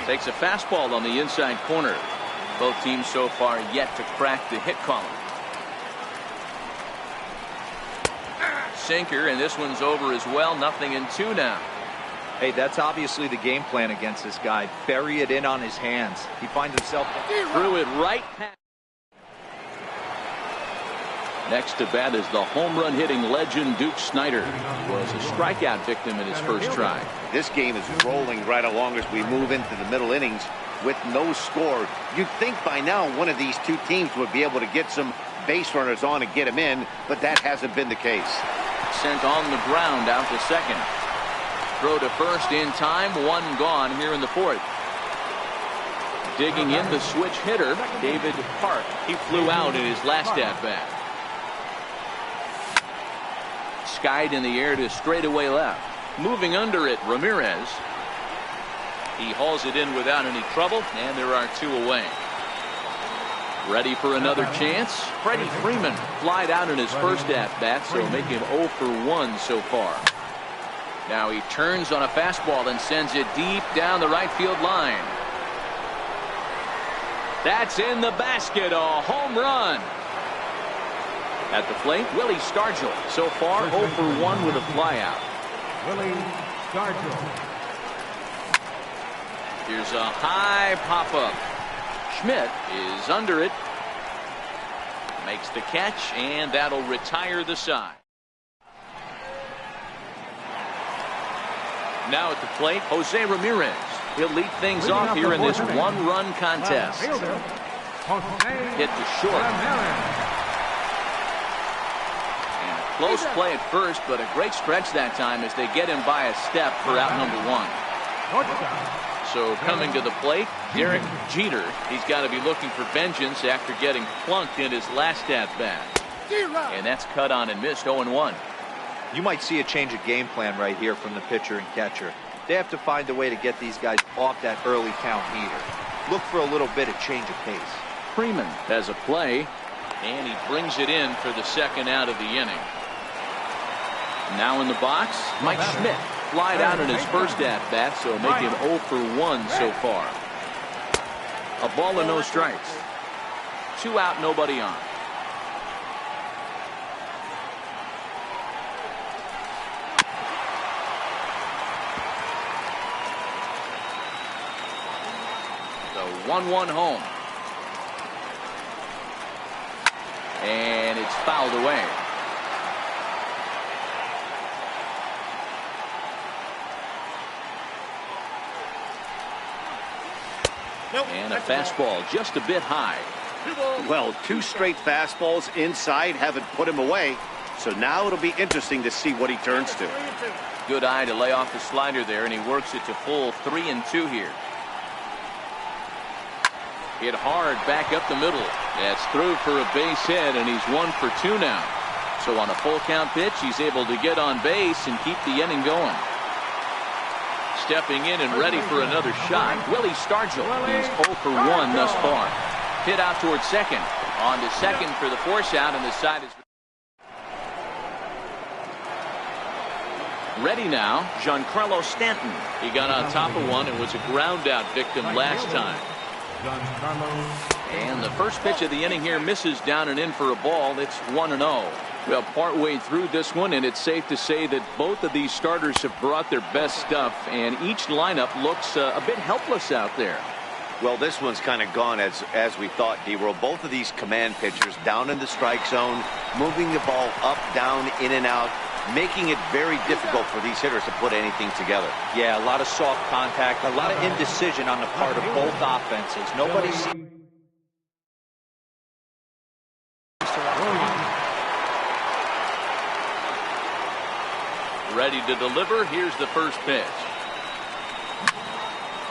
Takes a fastball on the inside corner. Both teams so far yet to crack the hit column. Sinker, and this one's over as well. 0-2 now. Hey, that's obviously the game plan against this guy. Bury it in on his hands. He finds himself threw it right past. Next to bat is the home run hitting legend Duke Snider. He was a strikeout victim in his first try. This game is rolling right along as we move into the middle innings with no score. You'd think by now one of these two teams would be able to get some base runners on and get them in, but that hasn't been the case. Sent on the ground out to second. Throw to first in time. 1 gone here in the 4th. Digging in the switch hitter, David Hart. He flew out in his last at-bat. Skied in the air to straightaway left. Moving under it, Ramirez. He hauls it in without any trouble, and there are 2 away. Ready for another chance. Freddie Freeman flied out in his first at-bat, so making him 0 for 1 so far. Now he turns on a fastball and sends it deep down the right field line. That's in the basket, a home run. At the plate, Willie Stargell. So far, 0 for 1 with a flyout. Willie Stargell. Here's a high pop-up. Schmidt is under it. Makes the catch, and that'll retire the side. Now at the plate, Jose Ramirez. He'll lead things off here in this 1-run contest. Hit to short. Close play at first, but a great stretch that time as they get him by a step for out number 1. So coming to the plate, Derek Jeter. He's got to be looking for vengeance after getting plunked in his last at-bat. And that's cut on and missed. 0-1. You might see a change of game plan right here from the pitcher and catcher. They have to find a way to get these guys off that early count heater. Look for a little bit of change of pace. Freeman has a play, and he brings it in for the second out of the inning. Now in the box, Mike Schmidt flied out in his first at-bat, so make him 0 for 1 so far. A ball and no strikes. 2 out, nobody on. The 1-1 home. And it's fouled away. And a fastball just a bit high. Well, 2 straight fastballs inside haven't put him away. So now it'll be interesting to see what he turns to. Good eye to lay off the slider there, and he works it to full 3-2 here. Hit hard back up the middle. That's through for a base hit, and he's 1 for 2 now. So on a full count pitch, he's able to get on base and keep the inning going. Stepping in and ready for another shot, Willie Stargell. He's 0 for 1 thus far. Hit out towards second. On to second for the force out, and the side is ready now. Giancarlo Stanton. He got on top of one and was a ground out victim last time. And the first pitch of the inning here misses down and in for a ball. It's 1-0. Well, partway through this one, and it's safe to say that both of these starters have brought their best stuff, and each lineup looks a bit helpless out there. Well, this one's kind of gone as we thought, D-Roll. Both of these command pitchers down in the strike zone, moving the ball up, down, in and out, making it very difficult for these hitters to put anything together. Yeah, a lot of soft contact, a lot of indecision on the part of both offenses. Nobody seems ready to deliver. Here's the first pitch.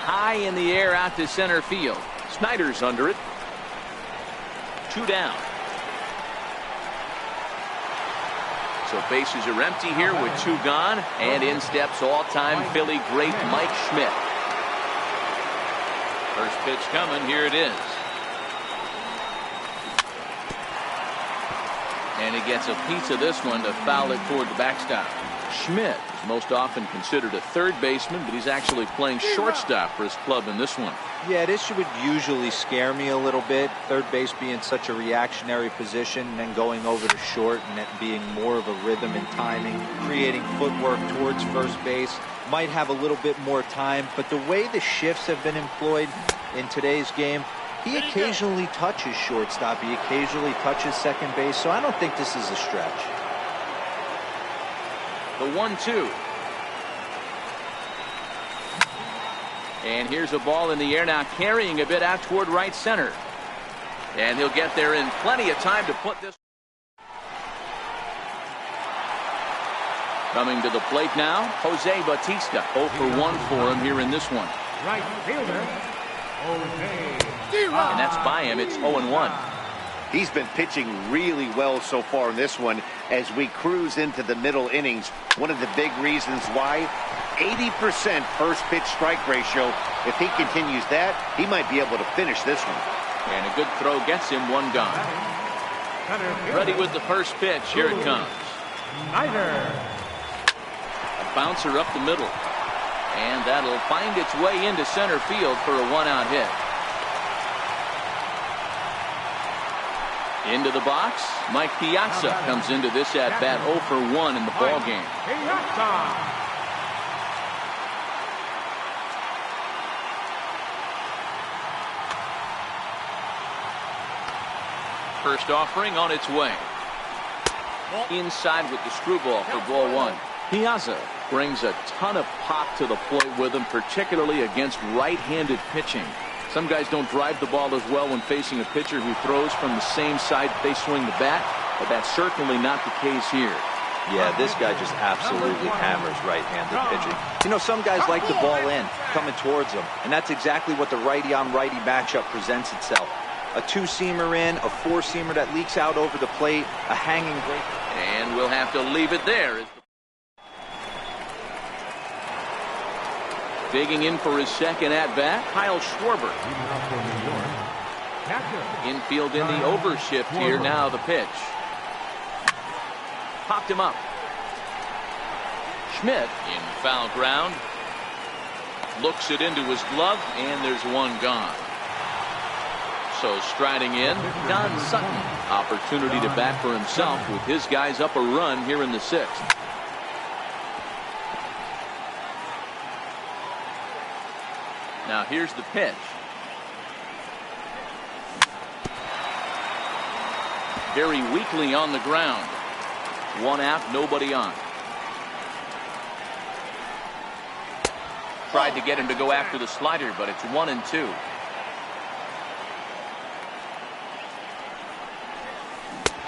High in the air out to center field. Snyder's under it. 2 down. So bases are empty here with 2 gone, and in steps all-time Philly great Mike Schmidt. First pitch coming. Here it is. And he gets a piece of this one to foul it toward the backstop. Schmidt is most often considered a third baseman, but he's actually playing shortstop for his club in this one. Yeah, this would usually scare me a little bit. Third base being such a reactionary position, and then going over to short and it being more of a rhythm and timing, creating footwork towards first base. Might have a little bit more time, but the way the shifts have been employed in today's game, he occasionally touches shortstop. He occasionally touches second base, so I don't think this is a stretch. The 1-2. And here's a ball in the air now, carrying a bit out toward right center. And he'll get there in plenty of time to put this. Coming to the plate now, Jose Bautista. 0 for 1 for him here in this one. Right fielder, Jose. And that's by him. It's 0-1. He's been pitching really well so far in this one as we cruise into the middle innings. One of the big reasons why, 80% first pitch strike ratio. If he continues that, he might be able to finish this one. And a good throw gets him 1 gone. Ready with the first pitch. Here it comes. Snyder. A bouncer up the middle. And that'll find its way into center field for a 1-out hit. Into the box, Mike Piazza comes into this at-bat 0 for 1 in the ball game. First offering on its way. Inside with the screwball for ball 1. Piazza brings a ton of pop to the plate with him, particularly against right-handed pitching. Some guys don't drive the ball as well when facing a pitcher who throws from the same side they swing the bat, but that's certainly not the case here. Yeah, this guy just absolutely hammers right-handed pitching. You know, some guys like the ball in, coming towards them, and that's exactly what the righty-on-righty matchup presents itself. A 2-seamer in, a 4-seamer that leaks out over the plate, a hanging break. And we'll have to leave it there. Digging in for his second at-bat, Kyle Schwarber. Infield in the overshift here. Now the pitch. Popped him up. Schmidt in foul ground. Looks it into his glove, and there's 1 gone. So striding in, Don Sutton. Opportunity to bat for himself with his guys up a run here in the 6th. Now here's the pitch. Very weakly on the ground. 1 out, nobody on. Tried to get him to go after the slider, but it's 1-2.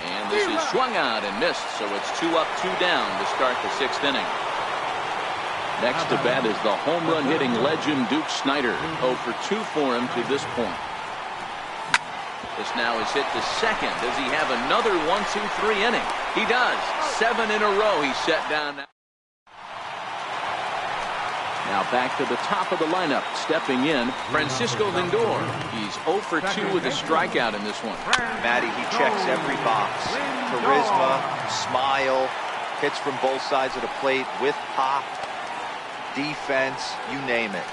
And this is swung out and missed, so it's 2 up, 2 down to start the 6th inning. Next to bat is the home run hitting legend Duke Snyder. 0 for 2 for him to this point. This now is hit to second. Does he have another 1-2-3 inning? He does. 7 in a row he's set down now. Now back to the top of the lineup. Stepping in, Francisco Lindor. He's 0 for 2 with a strikeout in this one. Matty, he checks every box. Charisma, smile, hits from both sides of the plate with pop. Defense, you name it.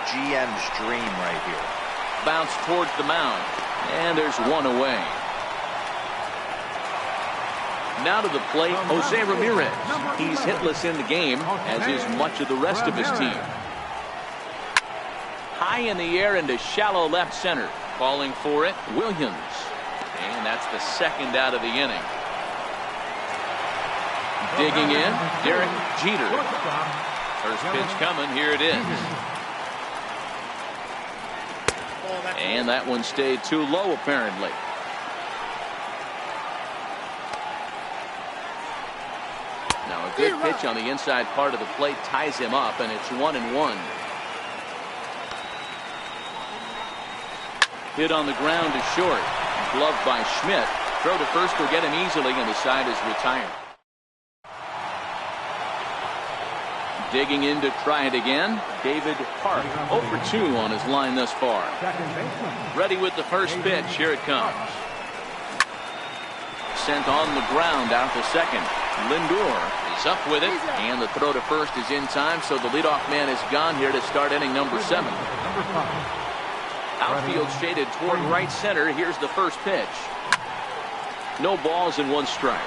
GM's dream right here. Bounce towards the mound, and there's 1 away. Now to the plate, Jose Ramirez. He's hitless in the game, as is much of the rest of his team. High in the air into shallow left center. Calling for it, Williams. And that's the second out of the inning. Digging in, Derek Jeter. First pitch coming, here it is. And that one stayed too low, apparently. Now a good pitch on the inside part of the plate ties him up, and it's 1-1. Hit on the ground to short. Gloved by Schmidt. Throw to first will get him easily, and the side is retired. Digging in to try it again, David Hart. 0 for 2 on his line thus far. Ready with the first pitch. Here it comes. Sent on the ground out to second. Lindor is up with it, and the throw to first is in time, so the leadoff man is gone here to start inning number 7. Outfield shaded toward right center. Here's the first pitch. No balls and 1 strike.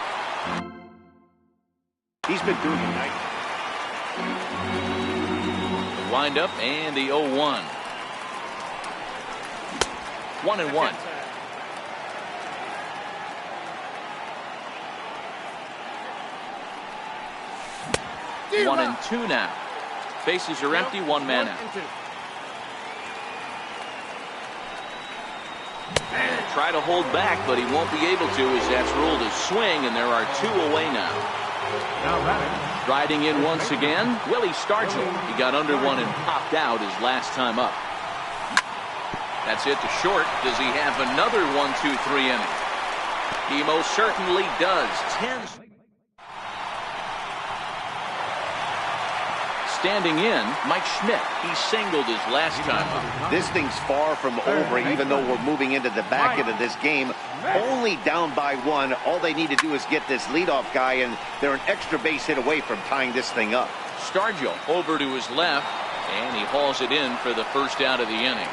He's been doing it nice. Wind up and the 0-1. 1-1. One and 2 now. Bases are empty, 1 man out. Try to hold back, but he won't be able to, as that's ruled a swing, and there are 2 away now. Riding in once again, Willie Stargell. He got under one and popped out his last time up. That's it to short. Does he have another 1-2-3 inning? He most certainly does. 10. Standing in, Mike Schmidt. He singled his last time up. This thing's far from over, even though we're moving into the back end of this game. Only down by 1. All they need to do is get this leadoff guy, and they're an extra base hit away from tying this thing up. Stargell over to his left, and he hauls it in for the first out of the inning.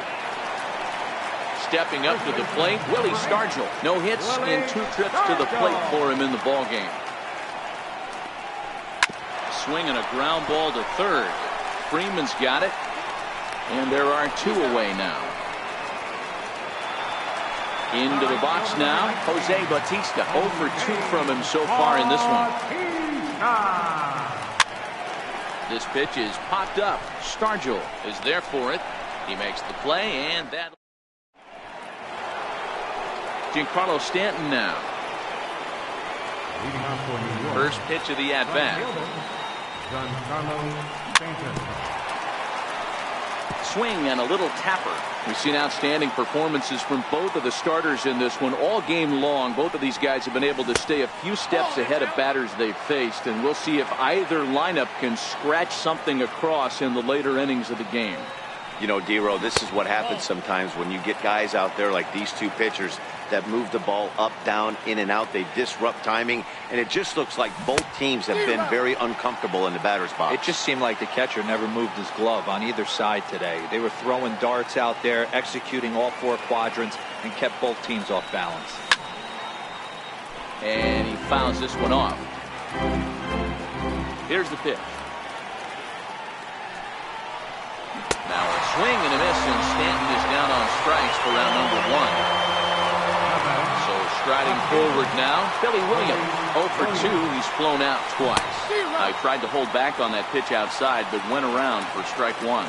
Stepping up to the plate, Willie Stargell. No hits in 2 trips to the plate for him in the ballgame. Swinging a ground ball to third. Freeman's got it, and there are 2 away now. Into the box now, Jose Bautista. 0 for 2 from him so far in this one. This pitch is popped up. Stargell is there for it. He makes the play, and that. Giancarlo Stanton now. First pitch of the at-bat. Swing and a little tapper. We've seen outstanding performances from both of the starters in this one all game long. Both of these guys have been able to stay a few steps ahead of batters they've faced, and we'll see if either lineup can scratch something across in the later innings of the game. You know, D-Row, this is what happens sometimes when you get guys out there like these 2 pitchers that move the ball up, down, in and out. They disrupt timing, and it just looks like both teams have been very uncomfortable in the batter's box. It just seemed like the catcher never moved his glove on either side today. They were throwing darts out there, executing all 4 quadrants, and kept both teams off balance. And he fouls this one off. Here's the pitch. Now a swing and a miss, and Stanton is down on strikes for round number 1. So striding forward now, Billy Williams. 0 for 2. He's flown out twice. He tried to hold back on that pitch outside, but went around for strike 1.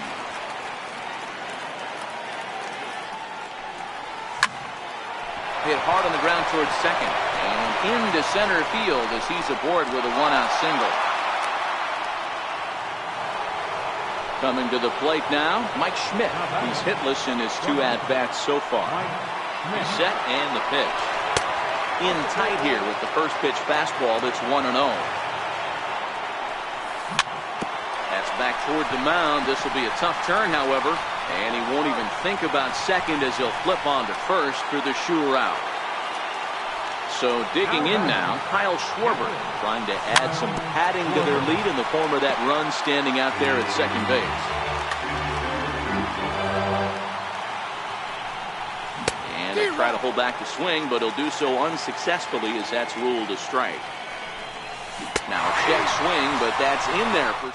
Hit hard on the ground towards second, and into center field as he's aboard with a 1-out single. Coming to the plate now, Mike Schmidt. He's hitless in his 2 at-bats so far. He's set, and the pitch. In tight here with the first pitch fastball that's 1-0. That's back toward the mound. This will be a tough turn, however, and he won't even think about second as he'll flip on to first for the sure out. So digging in now, Kyle Schwarber trying to add some padding to their lead in the form of that run standing out there at second base. And they try try to hold back the swing, but he'll do so unsuccessfully as that's ruled a strike. Now a check swing, but that's in there for...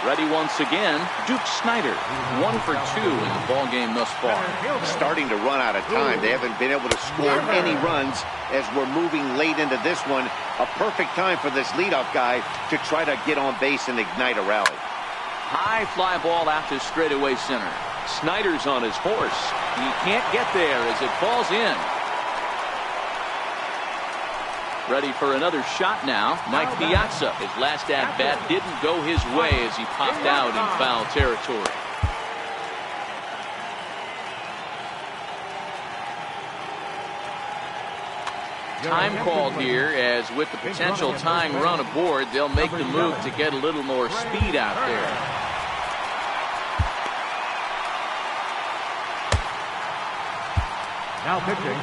Ready once again, Duke Snider, 1 for 2 in the ball game thus far. Starting to run out of time. They haven't been able to score any runs as we're moving late into this one. A perfect time for this leadoff guy to try to get on base and ignite a rally. High fly ball out to straightaway center. Snider's on his horse. He can't get there as it falls in. Ready for another shot now. Mike Piazza. His last at-bat didn't go his way as he popped out in foul territory. Time called here, as with the potential tying run aboard, they'll make the move to get a little more speed out there. Now pitching.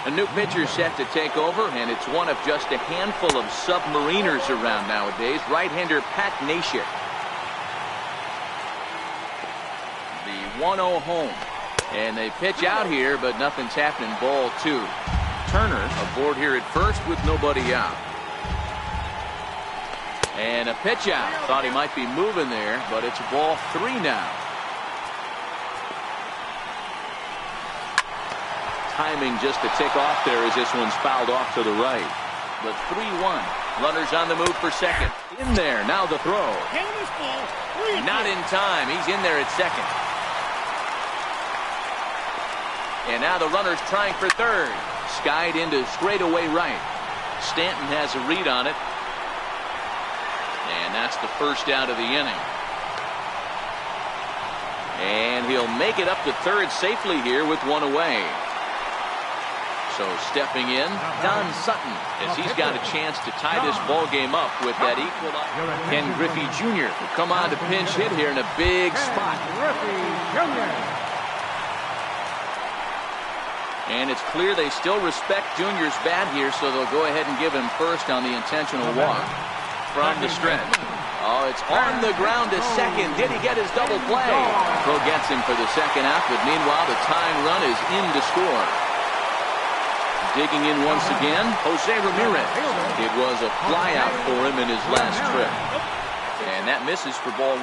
A new pitcher set to take over, and it's one of just a handful of submariners around nowadays. Right-hander Pat Nashik. The 1-0 home. And they pitch out here, but nothing's happening. Ball 2. Turner aboard here at first with nobody out. And a pitch out. Thought he might be moving there, but it's ball 3 now. Timing just to tick off there as this one's fouled off to the right. But 3-1. Runners on the move for second. In there. Now the throw. Not in time. He's in there at second. And now the runner's trying for third. Skied into straightaway right. Stanton has a read on it. And that's the first out of the inning. And he'll make it up to third safely here with 1 away. So stepping in, Don Sutton, as he's got a chance to tie this ball game up with that equalizer. Ken Griffey Jr. will come on to pinch hit here in a big spot. And it's clear they still respect Junior's bat here, so they'll go ahead and give him first on the intentional walk from the stretch. Oh, it's on the ground to second. Did he get his double play? Throw gets him for the second out, but meanwhile the tying run is in to score. Digging in once again, Jose Ramirez. It was a flyout for him in his last trip. And that misses for ball 1.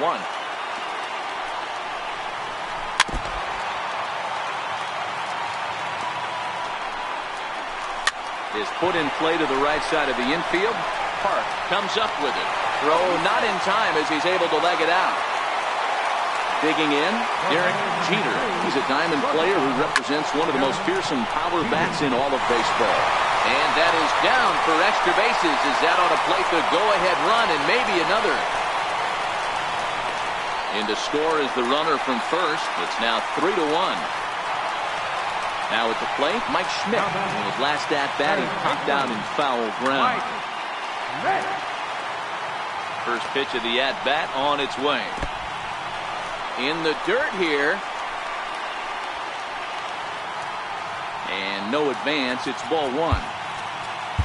Is put in play to the right side of the infield. Park comes up with it. Throw not in time as he's able to leg it out. Digging in, Derek Jeter. He's a diamond player who represents one of the most fearsome power bats in all of baseball. And that is down for extra bases as that ought to plate the go-ahead run and maybe another. In to score is the runner from first. It's now 3-1. Now at the plate, Mike Schmidt. In his last at-bat, he popped out in foul ground. First pitch of the at-bat on its way. In the dirt here. And no advance. It's ball 1.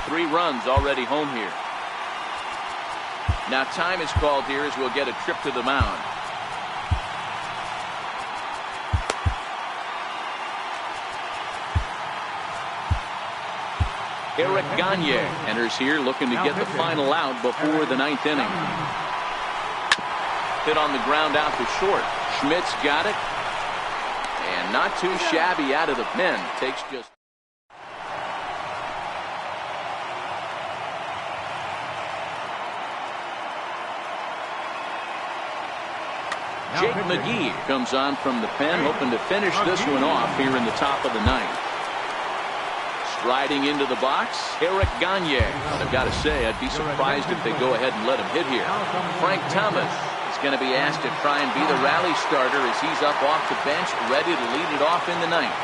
3 runs already home here. Now time is called here as we'll get a trip to the mound. Eric Gagne enters here looking to get the final out before the 9th inning. Hit on the ground out to short. Schmidt's got it. And not too shabby out of the pen. Takes just... Jake McGee comes on from the pen, hoping to finish this one off here in the top of the 9th. Striding into the box, Eric Gagne. Well, I've got to say, I'd be surprised if they go ahead and let him hit here. Frank Thomas is going to be asked to try and be the rally starter as he's up off the bench, ready to lead it off in the 9th.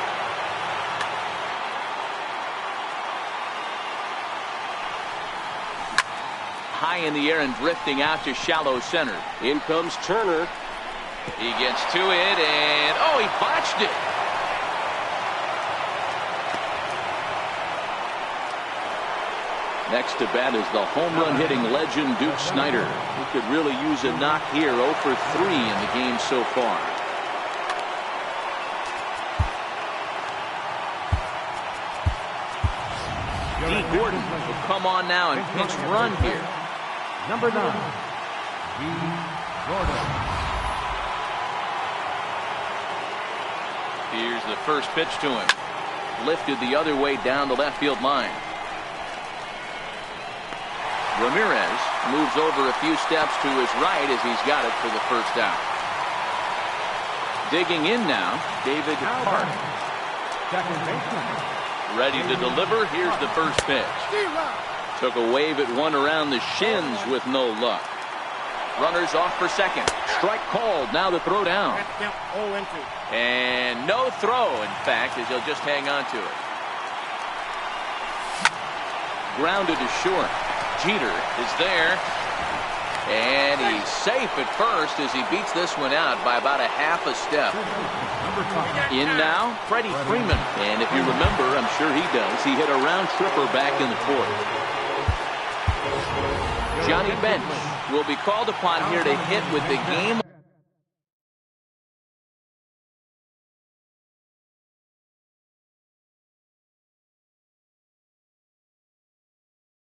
High in the air and drifting out to shallow center. In comes Turner. He gets to it, and oh, he botched it. Next to bat is the home run hitting legend Duke Snider, who could really use a knock here. 0 for 3 in the game so far. D. Gordon will come on now and pitch run here. Number 9, D. Gordon. Here's the first pitch to him. Lifted the other way down the left field line. Ramirez moves over a few steps to his right as he's got it for the first out. Digging in now, David Park. Second baseman. Ready to deliver. Here's the first pitch. Took a wave at one around the shins with no luck. Runners off for second. Strike called. Now the throw down. And no throw, in fact, as he'll just hang on to it. Grounded to short. Jeter is there. And he's safe at first as he beats this one out by about a half a step. In now, Freddie Freeman. And if you remember, I'm sure he does, he hit a round tripper back in the fourth. Johnny Bench will be called upon here to hit with the game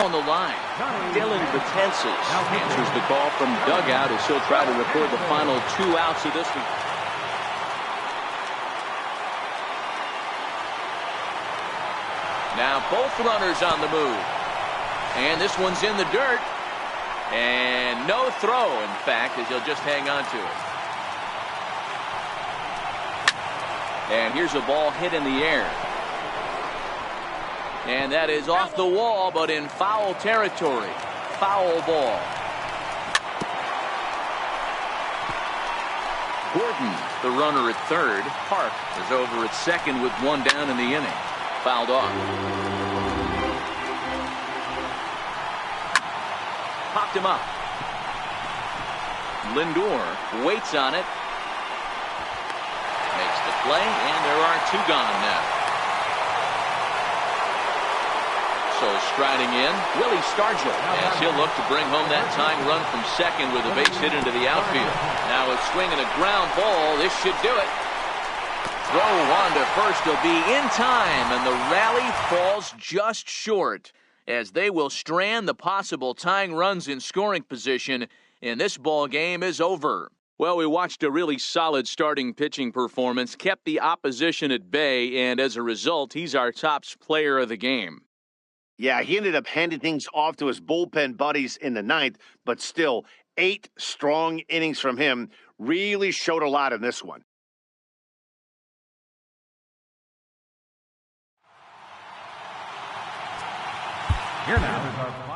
on the line. Dylan Betances answers the call from dugout as he'll try to record the final 2 outs of this one. Now both runners on the move. And this one's in the dirt. And no throw, in fact, as he'll just hang on to it. And here's a ball hit in the air. And that is off the wall, but in foul territory. Foul ball. Gordon, the runner at third. Park is over at second with one down in the inning. Fouled off. Popped him up. Lindor waits on it. Makes the play, and there are 2 gone now. So striding in, Willie Stargell, as he'll look to bring home that tying run from second with a base hit into the outfield. Now a swing and a ground ball. This should do it. Throw on to first will be in time, and the rally falls just short as they will strand the possible tying runs in scoring position, and this ball game is over. Well, we watched a really solid starting pitching performance, kept the opposition at bay, and as a result, he's our top player of the game. Yeah, he ended up handing things off to his bullpen buddies in the 9th, but still 8 strong innings from him really showed a lot in this one. Here now is our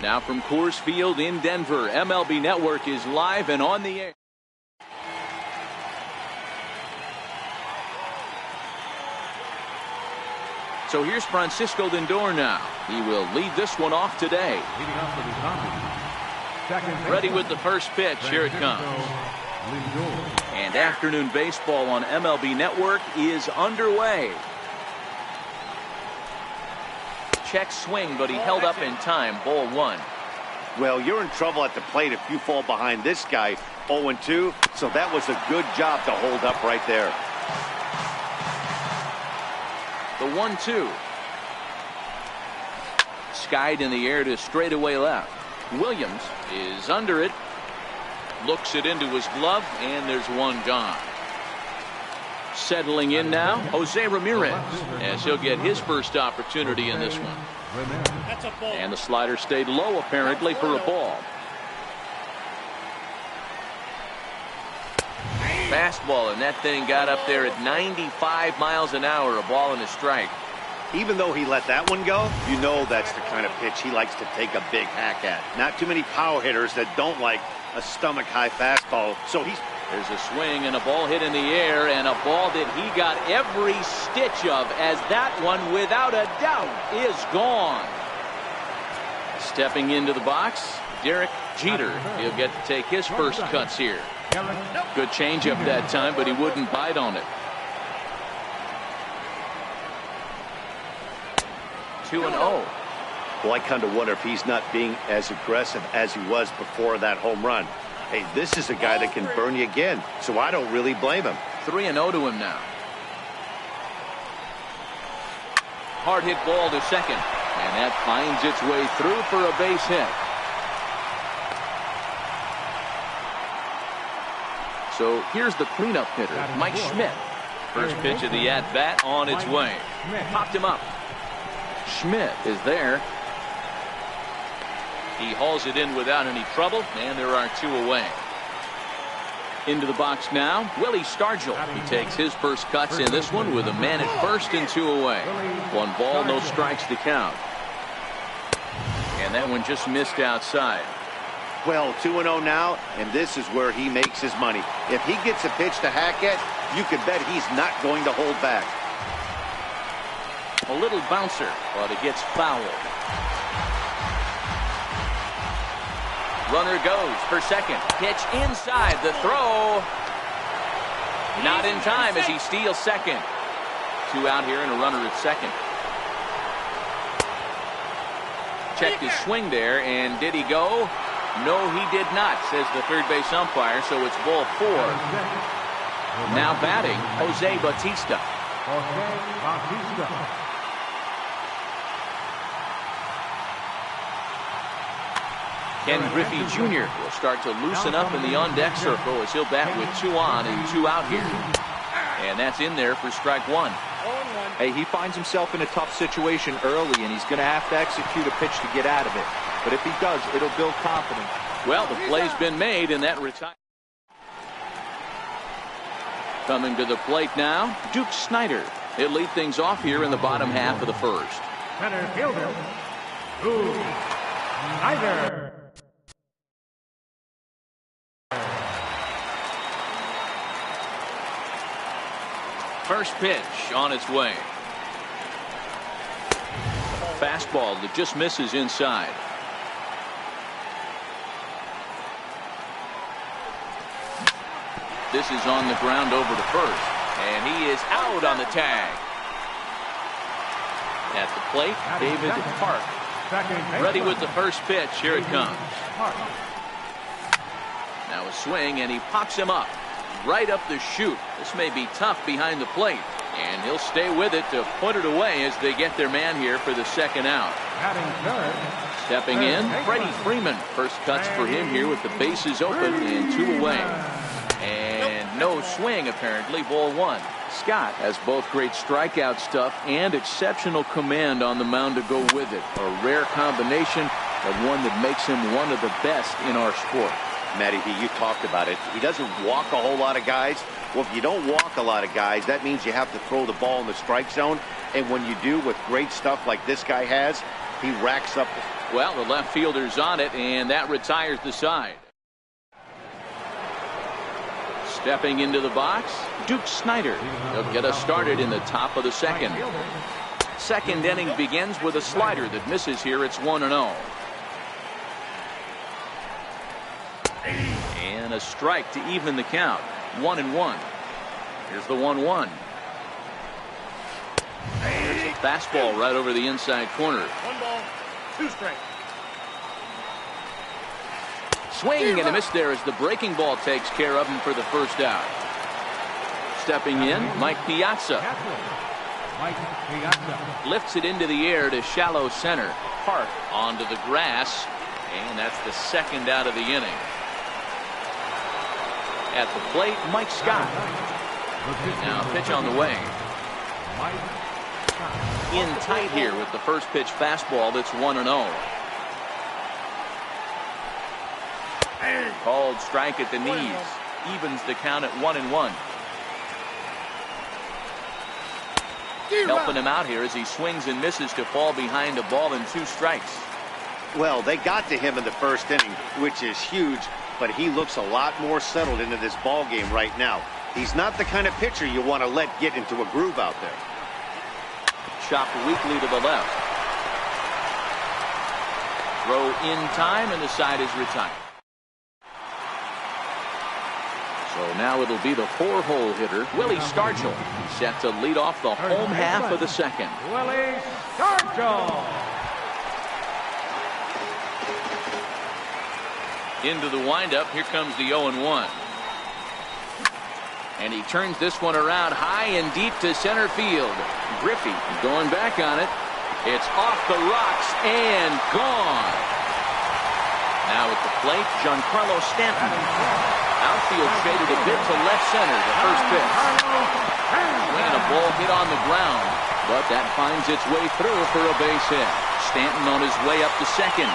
Now from Coors Field in Denver, MLB Network is live and on the air. So here's Francisco Lindor now. He will lead this one off today. Ready with the first pitch. Here it comes. And afternoon baseball on MLB Network is underway. Check swing, but he held up in time. Ball 1. Well, you're in trouble at the plate if you fall behind this guy 0-2. So that was a good job to hold up right there. The 1-2. Skied in the air to straightaway left. Williams is under it. Looks it into his glove, and there's one gone. Settling in now, Jose Ramirez, as he'll get his first opportunity in this one. And the slider stayed low, apparently, for a ball. Fastball, and that thing got up there at 95 miles an hour, a ball and a strike. Even though he let that one go, you know that's the kind of pitch he likes to take a big hack at. Not too many power hitters that don't like a stomach-high fastball. So there's a swing and a ball hit in the air, and a ball that he got every stitch of, as that one, without a doubt, is gone. Stepping into the box, Derek Jeter. He'll get to take his first cuts here. Good changeup that time, but he wouldn't bite on it. 2-0. Well, I kind of wonder if he's not being as aggressive as he was before that home run. Hey, this is a guy that can burn you again, so I don't really blame him. 3-0 to him now. Hard hit ball to second, and that finds its way through for a base hit. So here's the cleanup hitter, Mike Schmidt. First pitch of the at-bat on its way. Popped him up. Schmidt is there. He hauls it in without any trouble, and there are 2 away. Into the box now, Willie Stargell. He takes his first cuts in this one with a man at first and 2 away. 1 ball, no strikes to count. And that one just missed outside. Well, 2-0 now, and this is where he makes his money. If he gets a pitch to hack at, you can bet he's not going to hold back. A little bouncer, but it gets fouled. Runner goes for second. Pitch inside. The throw. Not in time as he steals second. 2 out here and a runner at second. Checked his swing there, and did he go? No, he did not, says the third base umpire, so it's ball 4. Now batting, Jose Bautista. Ken Griffey Jr. will start to loosen up in the on-deck circle as he'll bat with 2 on and 2 out here. And that's in there for strike 1. Hey, he finds himself in a tough situation early, and he's going to have to execute a pitch to get out of it. But if he does, it'll build confidence. Well, the play's been made, and that retires. Coming to the plate now, Duke Snider. He'll lead things off here in the bottom half of the first. Center fielder, Duke Snider. First pitch on its way. Fastball that just misses inside. This is on the ground over to first, and he is out on the tag. At the plate, David Park. Ready with the first pitch. Here it comes. Now a swing, and he pops him up. Right up the chute. This may be tough behind the plate, and he'll stay with it to put it away as they get their man here for the second out. Stepping in, Freddie Freeman. First cuts for him here with the bases open and 2 away. And no swing, apparently. Ball 1. Scott has both great strikeout stuff and exceptional command on the mound to go with it. A rare combination, but one that makes him one of the best in our sport. Matty, you talked about it. He doesn't walk a whole lot of guys. Well, if you don't walk a lot of guys, that means you have to throw the ball in the strike zone. And when you do with great stuff like this guy has, He racks up. Well, the left fielder's on it, and that retires the side. Stepping into the box, Duke Snider. He'll get us started in the top of the second. Second inning begins with a slider that misses here. It's 1-0. And a strike to even the count. 1-1. Here's the 1-1. There's a fastball right over the inside corner. 1 ball, 2 strikes. Swing and a miss there as the breaking ball takes care of him for the first out. Stepping in, Mike Piazza. Lifts it into the air to shallow center. Hart onto the grass, and that's the second out of the inning. At the plate, Mike Scott. Now pitch on the way. In tight here with the first pitch fastball. That's 1-0. Called strike at the knees. Evens the count at 1-1. Helping him out here as he swings and misses to fall behind a ball and 2 strikes. Well, they got to him in the first inning, which is huge, but he looks a lot more settled into this ball game right now. He's not the kind of pitcher you want to let get into a groove out there. Chopped weakly to the left. Throw in time, and the side is retired. So now it'll be the 4-hole hitter, Willie Stargell, set to lead off the home half of the second. Willie Stargell. Into the windup, here comes the 0-1. And he turns this one around high and deep to center field. Griffey going back on it. It's off the rocks and gone. Now at the plate, Giancarlo Stanton. Outfield shaded a bit to left center, the first pitch. Swinging a ball hit on the ground, but that finds its way through for a base hit. Stanton on his way up to second.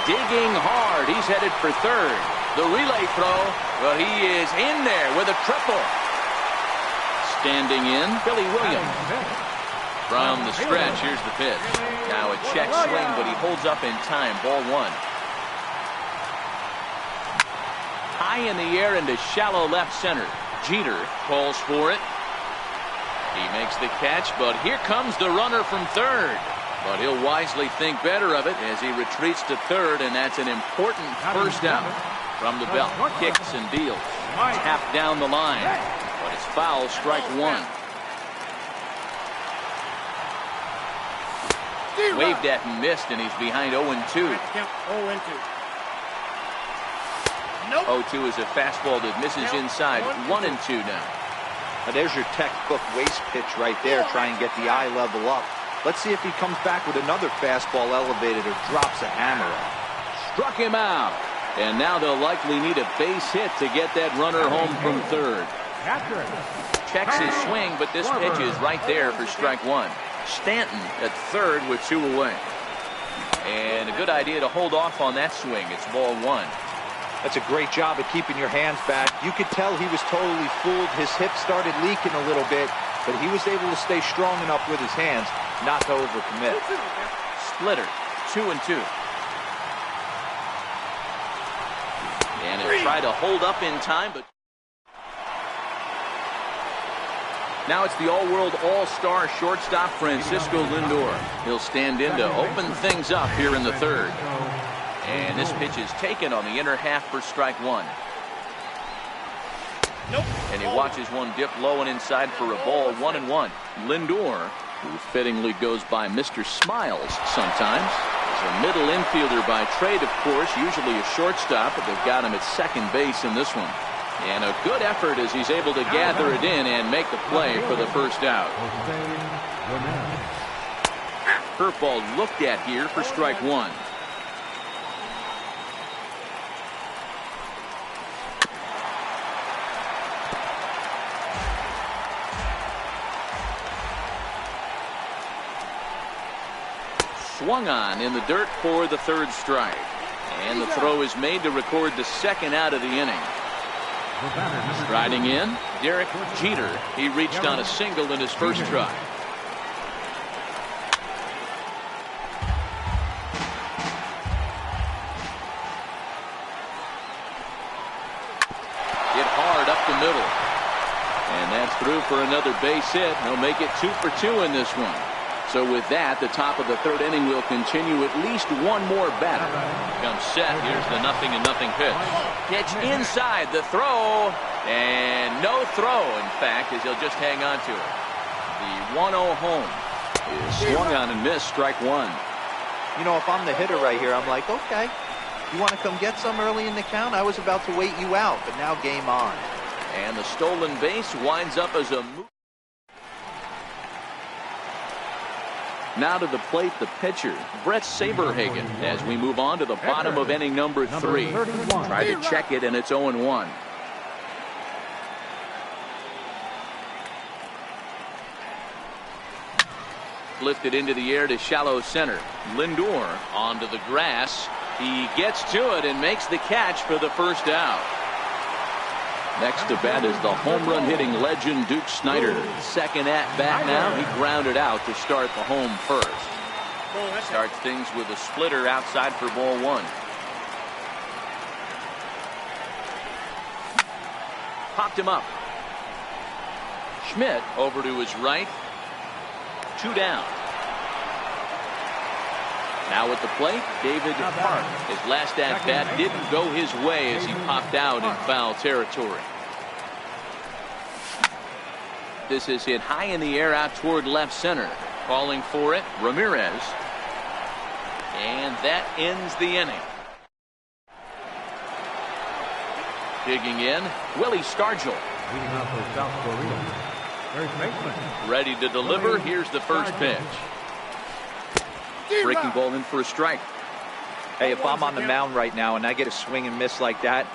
Digging hard, he's headed for third. The relay throw, but he is in there with a triple. Standing in, Billy Williams. From the stretch, here's the pitch. Now a check swing, but he holds up in time. Ball 1. High in the air into shallow left center. Jeter calls for it. He makes the catch, but here comes the runner from third. But he'll wisely think better of it as he retreats to third, and that's an important first out. From the belt, kicks and deals. Tapped down the line, but it's foul, strike 1. Waved at and missed, and he's behind 0-2. 0-2 is a fastball that misses inside. 1-2 now. Now there's your textbook waste pitch right there. Try and get the eye level up. Let's see if he comes back with another fastball elevated or drops a hammer. Struck him out. And now they'll likely need a base hit to get that runner home from third. Checks his swing, but this pitch is right there for strike 1. Stanton at third with 2 away. And a good idea to hold off on that swing. It's ball 1. That's a great job of keeping your hands back. You could tell he was totally fooled. His hip started leaking a little bit, but he was able to stay strong enough with his hands not to overcommit. Splitter, 2-2. And he'll try to hold up in time, but now it's the all-world all-star shortstop Francisco Lindor. He'll stand in to open things up here in the third. And this pitch is taken on the inner half for strike 1. And he watches one dip low and inside for a ball. 1-1. Lindor, who fittingly goes by Mr. Smiles sometimes, is a middle infielder by trade, of course, usually a shortstop, but they've got him at second base in this one. And a good effort as he's able to gather it in and make the play for the first out. Curveball looked at here for strike 1. Swung on in the dirt for the third strike. And the throw is made to record the second out of the inning. Striding in, Derek Jeter. He reached on a single in his first try. for another base hit. He'll make it 2 for 2 in this one. So with that, the top of the third inning will continue. At least one more batter comes set. Here's the 0-0 pitch. Pitch inside, the throw, and no throw, in fact, as he'll just hang on to it. The 1-0 home is swung on and missed, strike one. You know, if I'm the hitter right here, I'm like, okay, you want to come get some early in the count? I was about to wait you out, but now game on. And the stolen base winds up as a move. Now to the plate, the pitcher, Brett Saberhagen, as we move on to the bottom of inning number 3. Try to check it, and it's 0-1. Lifted into the air to shallow center. Lindor onto the grass. He gets to it and makes the catch for the first out. Next to bat is the home run hitting legend Duke Snider. Second at bat now. He grounded out to start the home first. Starts things with a splitter outside for ball 1. Popped him up. Schmidt over to his right. 2 down. Now at the plate, David Hart. His last at bat didn't go his way as he popped out in foul territory. This is hit high in the air out toward left center. Calling for it, Ramirez. And that ends the inning. Digging in, Willie Stargell. Leading off for South Korea. First baseman. Ready to deliver. Here's the first pitch. Breaking ball in for a strike. Hey, if I'm on the mound right now and I get a swing and miss like that,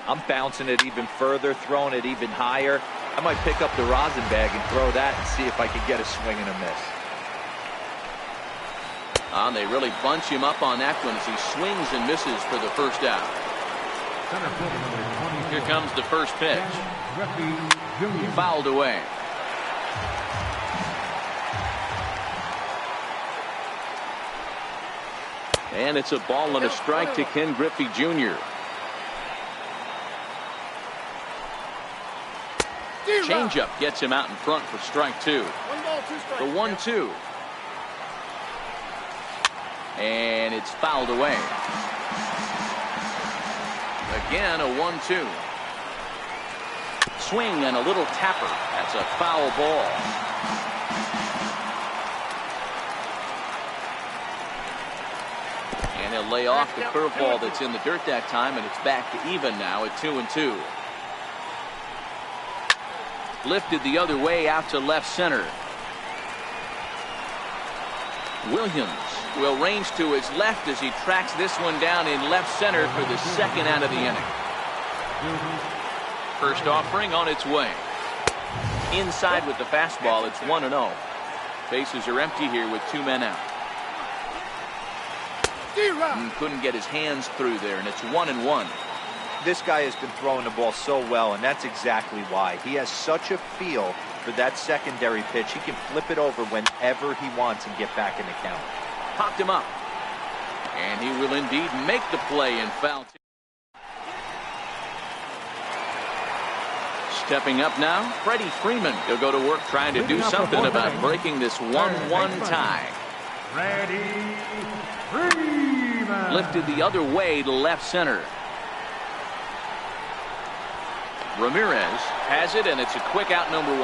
I'm bouncing it even further, throwing it even higher. I might pick up the rosin bag and throw that and see if I can get a swing and a miss. They really bunch him up on that one as he swings and misses for the first out. Center fielder number 24. Here comes the first pitch. Griffey Jr. Fouled away. And it's a ball and a strike to Ken Griffey Jr. Changeup gets him out in front for strike 2. 1 ball, 2 strikes. The 1-2. And it's fouled away. Again, a 1-2. Swing and a little tapper. That's a foul ball. And he'll lay off the curveball that's in the dirt that time, and it's back to even now at 2-2. Lifted the other way out to left center. Williams will range to his left as he tracks this one down in left center for the second out of the inning. First offering on its way. Inside with the fastball, it's 1-0. Bases are empty here with 2 men out. And couldn't get his hands through there, and it's 1-1. This guy has been throwing the ball so well, and that's exactly why. He has such a feel for that secondary pitch. He can flip it over whenever he wants and get back in the count. Popped him up. And he will indeed make the play in foul. Stepping up now, Freddie Freeman. He'll go to work trying to do something about breaking this 1-1 tie. Freddie Freeman. Lifted the other way to left center. Ramirez has it, and it's a quick out, number 1.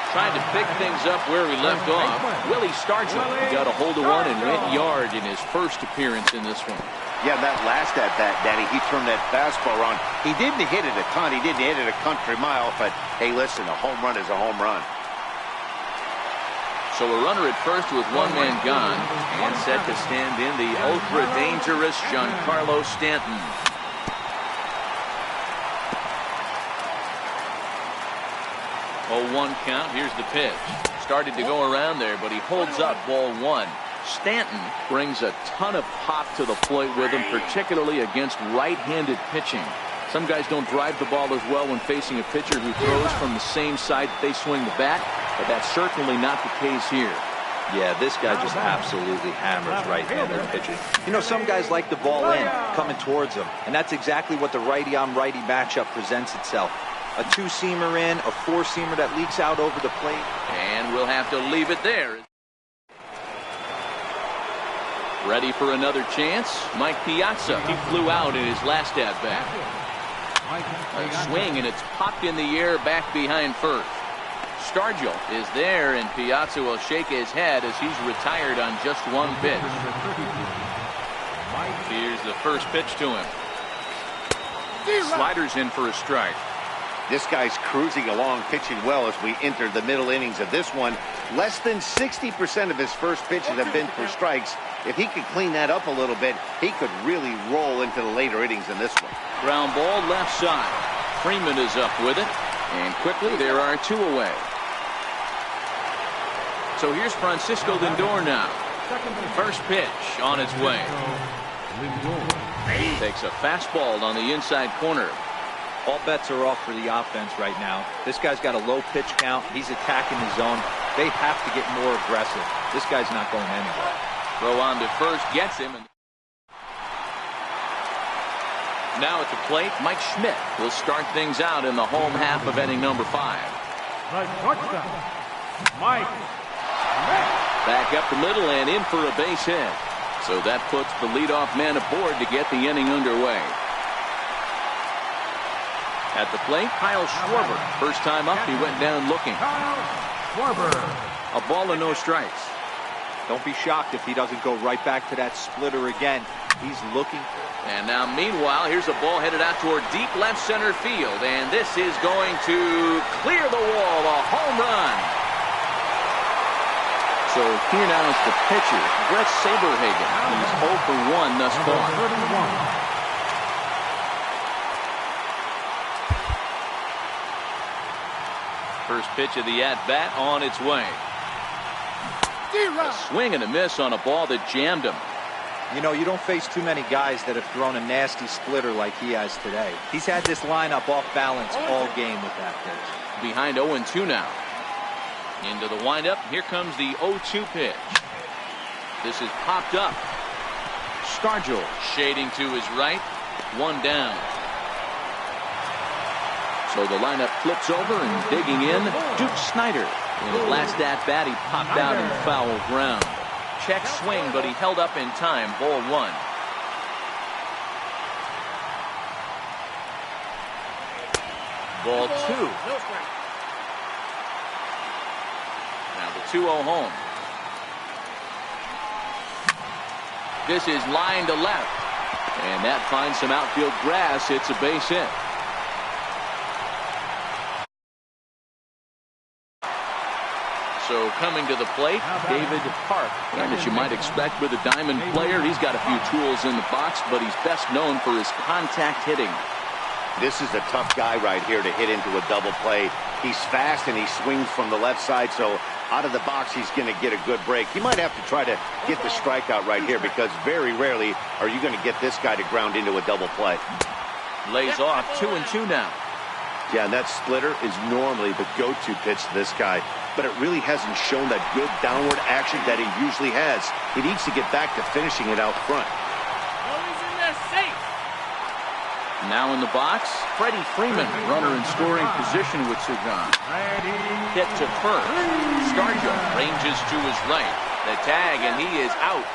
Trying to pick things up where he left off. Willie Stargell got a hold of one and went yard in his first appearance in this one. Yeah, that last at bat, Danny, he turned that fastball around. He didn't hit it a ton. He didn't hit it a country mile, but hey, listen, a home run is a home run. So a runner at first with 1 man gone, and set to stand in the ultra dangerous Giancarlo Stanton. 0-1 count. Here's the pitch. Started to go around there, but he holds up ball 1. Stanton brings a ton of pop to the plate with him, particularly against right-handed pitching. Some guys don't drive the ball as well when facing a pitcher who throws from the same side that they swing the bat, but that's certainly not the case here. Yeah, this guy just absolutely hammers right-handed pitching. You know, some guys like the ball in, coming towards them, and that's exactly what the righty-on-righty matchup presents itself. a two-seamer in, a four-seamer that leaks out over the plate. And we'll have to leave it there. Ready for another chance? Mike Piazza. He flew out in his last at-bat. A swing, and it's popped in the air back behind first. Stargell is there, and Piazza will shake his head as he's retired on just one pitch. Here's the first pitch to him. Sliders in for a strike. This guy's cruising along, pitching well as we enter the middle innings of this one. Less than 60% of his first pitches have been for strikes. If he could clean that up a little bit, he could really roll into the later innings in this one. Ground ball left side. Freeman is up with it, and quickly there are two away. So here's Francisco Lindor now. First pitch on its way. Takes a fastball on the inside corner. All bets are off for the offense right now. This guy's got a low pitch count. He's attacking the zone. They have to get more aggressive. This guy's not going anywhere. Throw on to first gets him. Now at the plate, Mike Schmidt will start things out in the home half of inning number 5. Mike. Back up the middle and in for a base hit. So that puts the leadoff man aboard to get the inning underway. At the plate, Kyle Schwarber. First time up, he went down looking. Schwarber. A ball and no strikes. Don't be shocked if he doesn't go right back to that splitter again. He's looking. And now, meanwhile, here's a ball headed out toward deep left center field. And this is going to clear the wall. A home run. So here now is the pitcher, Brett Saberhagen. He's 0 for 1 thus far. First pitch of the at-bat on its way. A swing and a miss on a ball that jammed him. You know, you don't face too many guys that have thrown a nasty splitter like he has today. He's had this lineup off balance all game with that pitch. Behind 0-2 now. Into the windup. Here comes the 0-2 pitch. This is popped up. Stargell shading to his right. One down. So the lineup flips over and digging in, Duke Snider. In his last at-bat, he popped out in foul ground. Check swing, but he held up in time. Ball 1. Ball 2. Now the 2-0 home. This is line to left. And that finds some outfield grass. It's a base hit. So coming to the plate, David Park. And as you might expect with a diamond player, he's got a few tools in the box, but he's best known for his contact hitting. This is a tough guy right here to hit into a double play. He's fast and he swings from the left side, so out of the box he's going to get a good break. You might have to try to get the strikeout right here because very rarely are you going to get this guy to ground into a double play. Lays off 2-2 now. Yeah, and that splitter is normally the go-to pitch to this guy, but it really hasn't shown that good downward action that he usually has. He needs to get back to finishing it out front. Now in the box, Freddie Freeman, runner in scoring position with Sagan. Hit to first. Stargell ranges to his right. The tag, and he is out.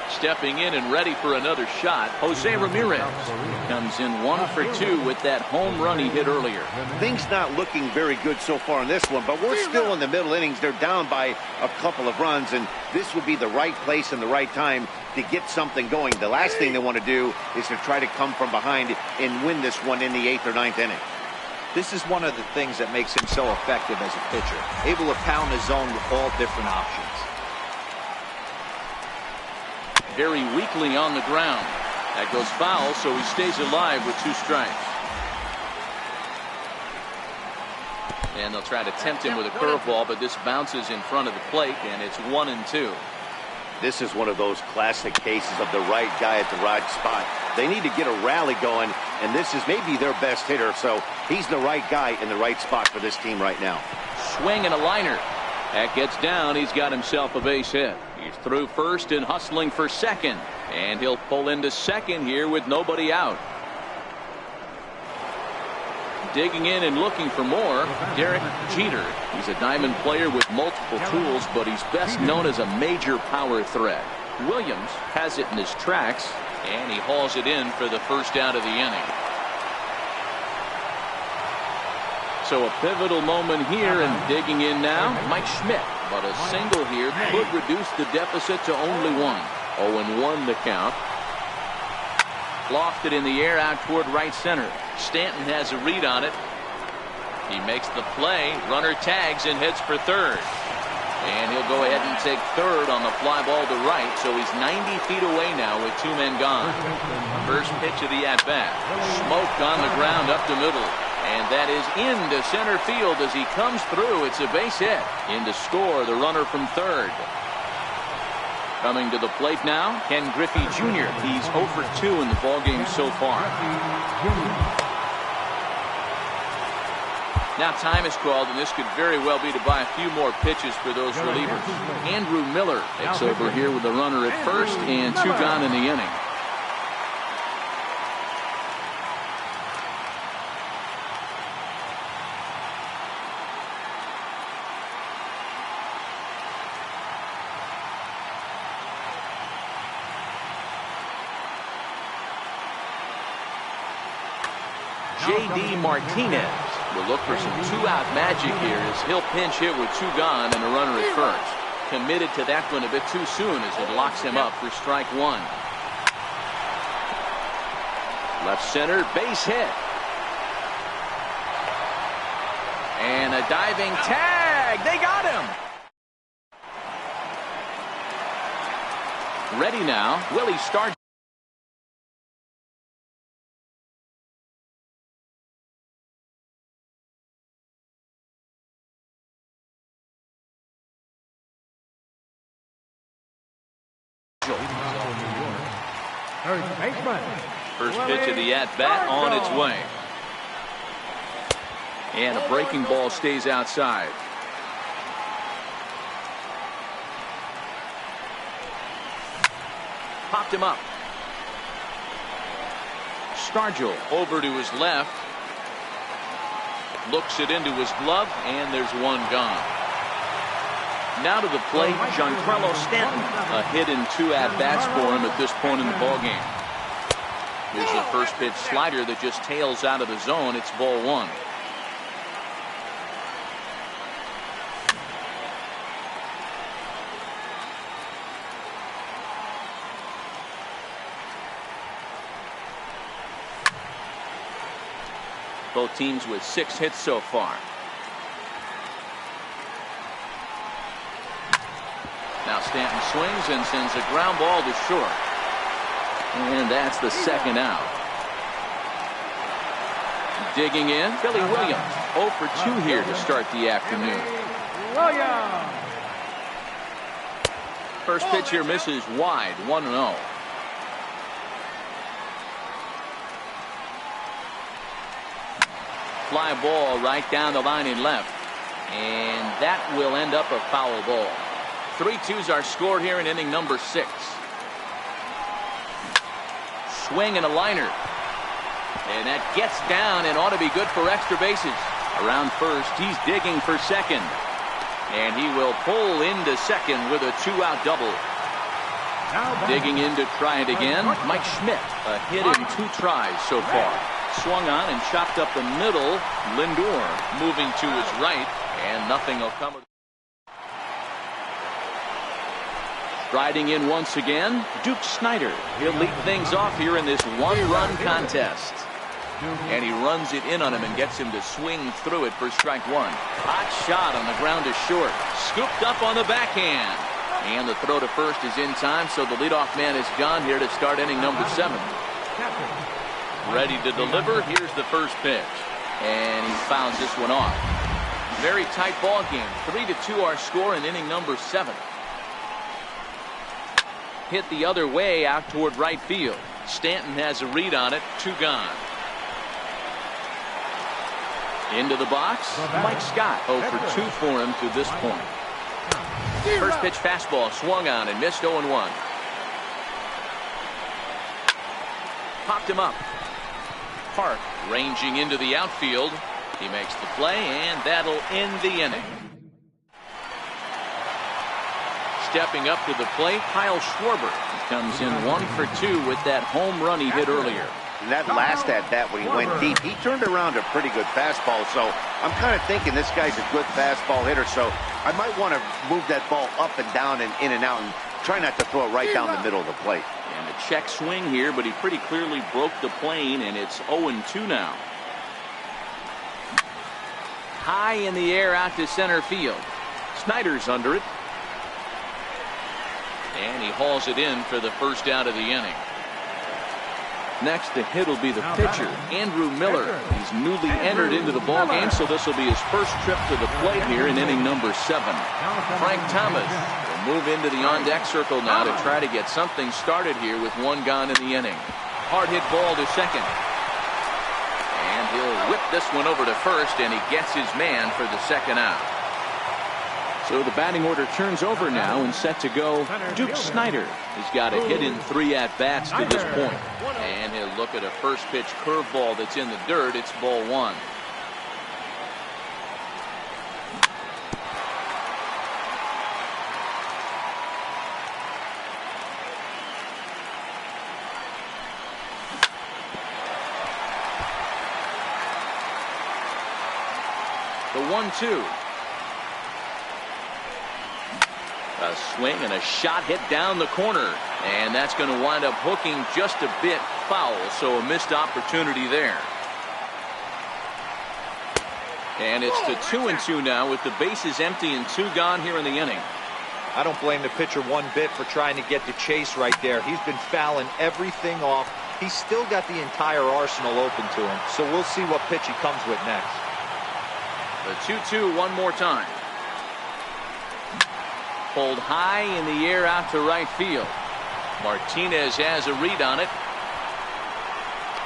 Stepping in and ready for another shot, Jose Ramirez comes in 1 for 2 with that home run he hit earlier. Things not looking very good so far in this one, but we're still in the middle innings. They're down by a couple of runs, and this would be the right place and the right time to get something going. The last thing they want to do is to try to come from behind and win this one in the 8th or 9th inning. This is one of the things that makes him so effective as a pitcher, able to pound the zone with all different options. Very weakly on the ground. That goes foul, so he stays alive with 2 strikes. And they'll try to tempt him with a curveball, but this bounces in front of the plate, and it's 1-2. This is one of those classic cases of the right guy at the right spot. They need to get a rally going, and this is maybe their best hitter, so he's the right guy in the right spot for this team right now. Swing and a liner. That gets down. He's got himself a base hit. He's through first and hustling for second. And he'll pull into second here with nobody out. Digging in and looking for more, Derek Jeter. He's a diamond player with multiple tools, but he's best known as a major power threat. Williams has it in his tracks, and he hauls it in for the first out of the inning. So a pivotal moment here, and digging in now, Mike Schmidt. But a single here could reduce the deficit to only one. 0-1 the count. Lofted in the air out toward right center. Stanton has a read on it. He makes the play. Runner tags and heads for third. And he'll go ahead and take third on the fly ball to right. So he's 90 feet away now with two men gone. First pitch of the at-bat. Smoked on the ground up the middle. And that is into center field as he comes through. It's a base hit. In to score the runner from third. Coming to the plate now, Ken Griffey Jr. He's 0 for 2 in the ballgame so far. Now time is called, and this could very well be to buy a few more pitches for those relievers. Andrew Miller takes over here with the runner at first and two gone in the inning. J.D. Martinez will look for some two-out magic here as he'll pinch hit with two gone and a runner at first. Committed to that one a bit too soon as it locks him up for strike one. Left center, base hit. And a diving tag. They got him. Ready now. Willie starts. First pitch of the at-bat on its way. And a breaking ball stays outside. Popped him up. Stargell over to his left. Looks it into his glove, and there's one gone. Now to the plate, Giancarlo Stanton. A hit in two at-bats for him at this point in the ballgame. Here's the first pitch slider that just tails out of the zone. It's ball one. Both teams with 6 hits so far. Now Stanton swings and sends a ground ball to short. And that's the second out. Digging in, Billy Williams. 0 for 2 here to start the afternoon. First pitch here misses wide, 1-0. Fly ball right down the line in left. And that will end up a foul ball. 3-2s are scored here in inning number 6. Swing and a liner. And that gets down and ought to be good for extra bases. Around first, he's digging for second. And he will pull into second with a 2-out double. Digging in to try it again, Mike Schmidt. A hit in 2 tries so far. Swung on and chopped up the middle. Lindor moving to his right, and nothing will come of it. Riding in once again, Duke Snider. He'll lead things off here in this one-run contest. And he runs it in on him and gets him to swing through it for strike one. Hot shot on the ground to short. Scooped up on the backhand. And the throw to first is in time, so the leadoff man is gone here to start inning number 7. Ready to deliver. Here's the first pitch. And he fouls this one off. Very tight ball game. 3-2 our score in inning number 7. Hit the other way out toward right field. Stanton has a read on it. 2 gone. Into the box, Mike Scott. 0 for 2 for him to this point. First pitch fastball swung on and missed 0-1. Popped him up. Park ranging into the outfield. He makes the play, and that'll end the inning. Stepping up to the plate, Kyle Schwarber. He comes in 1 for 2 with that home run he hit earlier. And that last at bat when he went deep, he turned around a pretty good fastball. So I'm kind of thinking this guy's a good fastball hitter. So I might want to move that ball up and down and in and out and try not to throw it right down the middle of the plate. And a check swing here, but he pretty clearly broke the plane, and it's 0-2 now. High in the air out to center field. Snyder's under it. And he hauls it in for the first out of the inning. Next to hit will be the pitcher, Andrew Miller. He's newly entered into the ballgame, so this will be his first trip to the plate here in inning number 7. Frank Thomas will move into the on-deck circle now to try to get something started here with 1 gone in the inning. Hard hit ball to second. And he'll whip this one over to first, and he gets his man for the second out. So the batting order turns over now and set to go. Duke Snyder has got a hit in 3 at-bats to this point. And he'll look at a first pitch curveball that's in the dirt. It's ball 1. The 1-2. A swing and a shot hit down the corner, and that's going to wind up hooking just a bit foul, so a missed opportunity there. And it's the 2-2 now with the bases empty and 2 gone here in the inning. I don't blame the pitcher one bit for trying to get the chase right there. He's been fouling everything off. He's still got the entire arsenal open to him, so we'll see what pitch he comes with next. The 2-2 one more time. Pulled high in the air out to right field. Martinez has a read on it.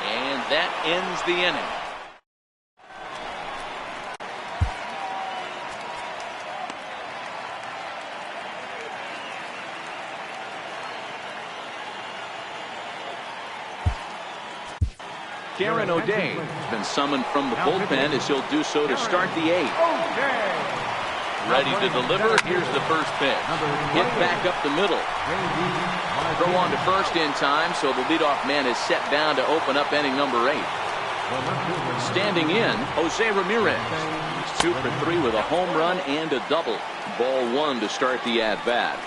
And that ends the inning. Karen O'Day has been summoned from the bullpen as he'll do so to start the 8th. Ready to deliver. Here's the first pitch. Hit back up the middle. Throw on to first in time, so the leadoff man is set down to open up inning number 8. Standing in, Jose Ramirez. He's 2 for 3 with a home run and a double. Ball 1 to start the at-bat.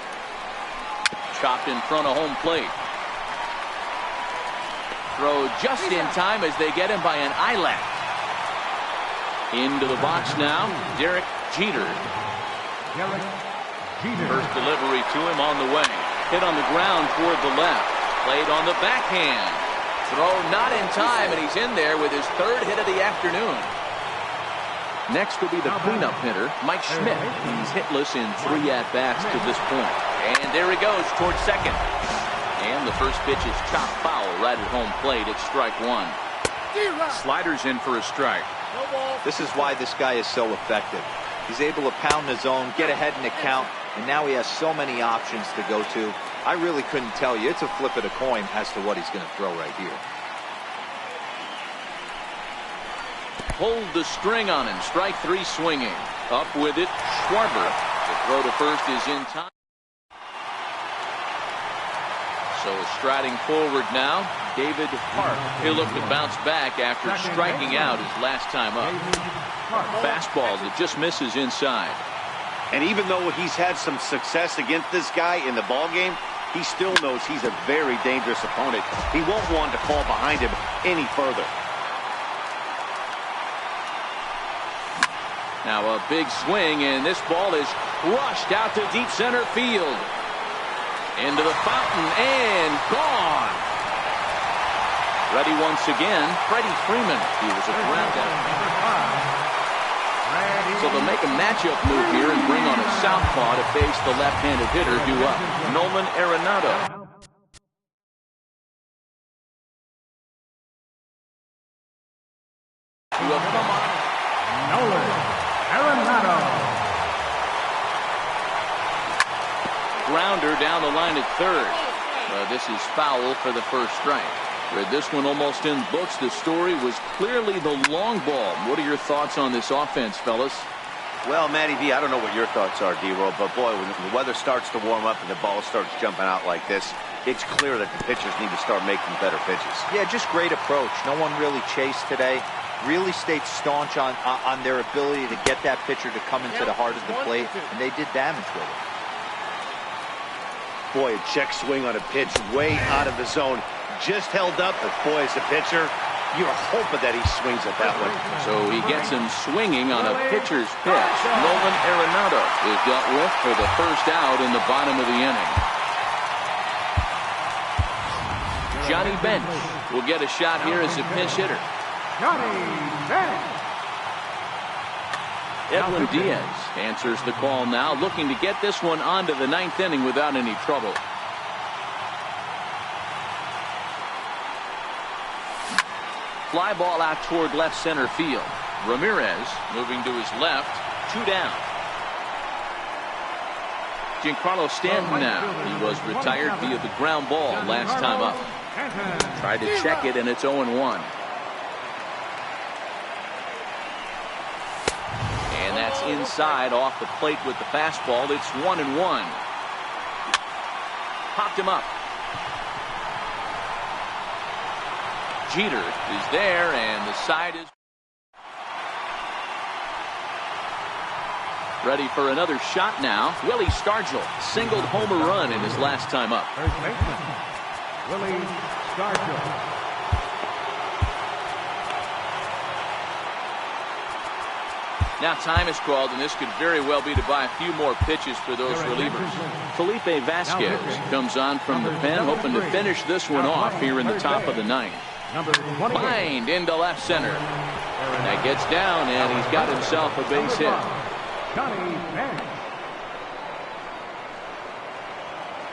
Chopped in front of home plate. Throw just in time as they get him by an eyelash. Into the box now, Derek Jeter. First delivery to him on the way. Hit on the ground toward the left. Played on the backhand. Throw not in time, and he's in there with his 3rd hit of the afternoon. Next will be the cleanup hitter, Mike Schmidt. He's hitless in 3 at-bats to this point. And there he goes towards second. And the first pitch is chopped foul right at home plate. It's strike 1. Sliders in for a strike. This is why this guy is so effective. He's able to pound the zone, get ahead in the count, and now he has so many options to go to. I really couldn't tell you. It's a flip of the coin as to what he's going to throw right here. Hold the string on him. Strike 3 swinging. Up with it, Schwarber. The throw to first is in time. So striding forward now, David Park. He'll look to bounce back after striking out his last time up. Fastball that just misses inside. And even though he's had some success against this guy in the ballgame, he still knows he's a very dangerous opponent. He won't want to fall behind him any further. Now a big swing, and this ball is crushed out to deep center field. Into the fountain and gone. Ready once again, Freddie Freeman. He was a ground out. So they'll make a matchup move here and bring on a southpaw to face the left-handed hitter due up, Nolan Arenado. Nolan Arenado. Grounder down the line at third. This is foul for the first strike. With this one almost in books, the story was clearly the long ball. What are your thoughts on this offense, fellas? Well, Matty V, I don't know what your thoughts are, D-Roll, but boy, when the weather starts to warm up and the ball starts jumping out like this, it's clear that the pitchers need to start making better pitches. Yeah, just great approach. No one really chased today. Really stayed staunch on their ability to get that pitcher to come into the heart of the plate, and they did damage with it. Boy, a check swing on a pitch way out of the zone. Just held up, but boy, as a pitcher, you're hoping that he swings at that one. So he gets him swinging on a pitcher's pitch. Nolan Arenado is dealt with for the first out in the bottom of the inning. Johnny Bench will get a shot here as a pinch hitter. Johnny Bench. Edwin Diaz answers the call now, looking to get this one onto the ninth inning without any trouble. Fly ball out toward left center field. Ramirez moving to his left. 2 down. Giancarlo Stanton now. He was retired via the ground ball last time up. Tried to check it, and it's 0-1. And that's inside off the plate with the fastball. It's 1-1. Popped him up. Jeter is there, and the side is ready for another shot now. Willie Stargell singled home a run in his last time up. First baseman, Willie Stargell. Now time is called, and this could very well be to buy a few more pitches for those relievers. Felipe Vasquez comes on from the pen, hoping to finish this one off here in the top of the ninth. Lined into left center. That gets down, and he's got himself a base hit.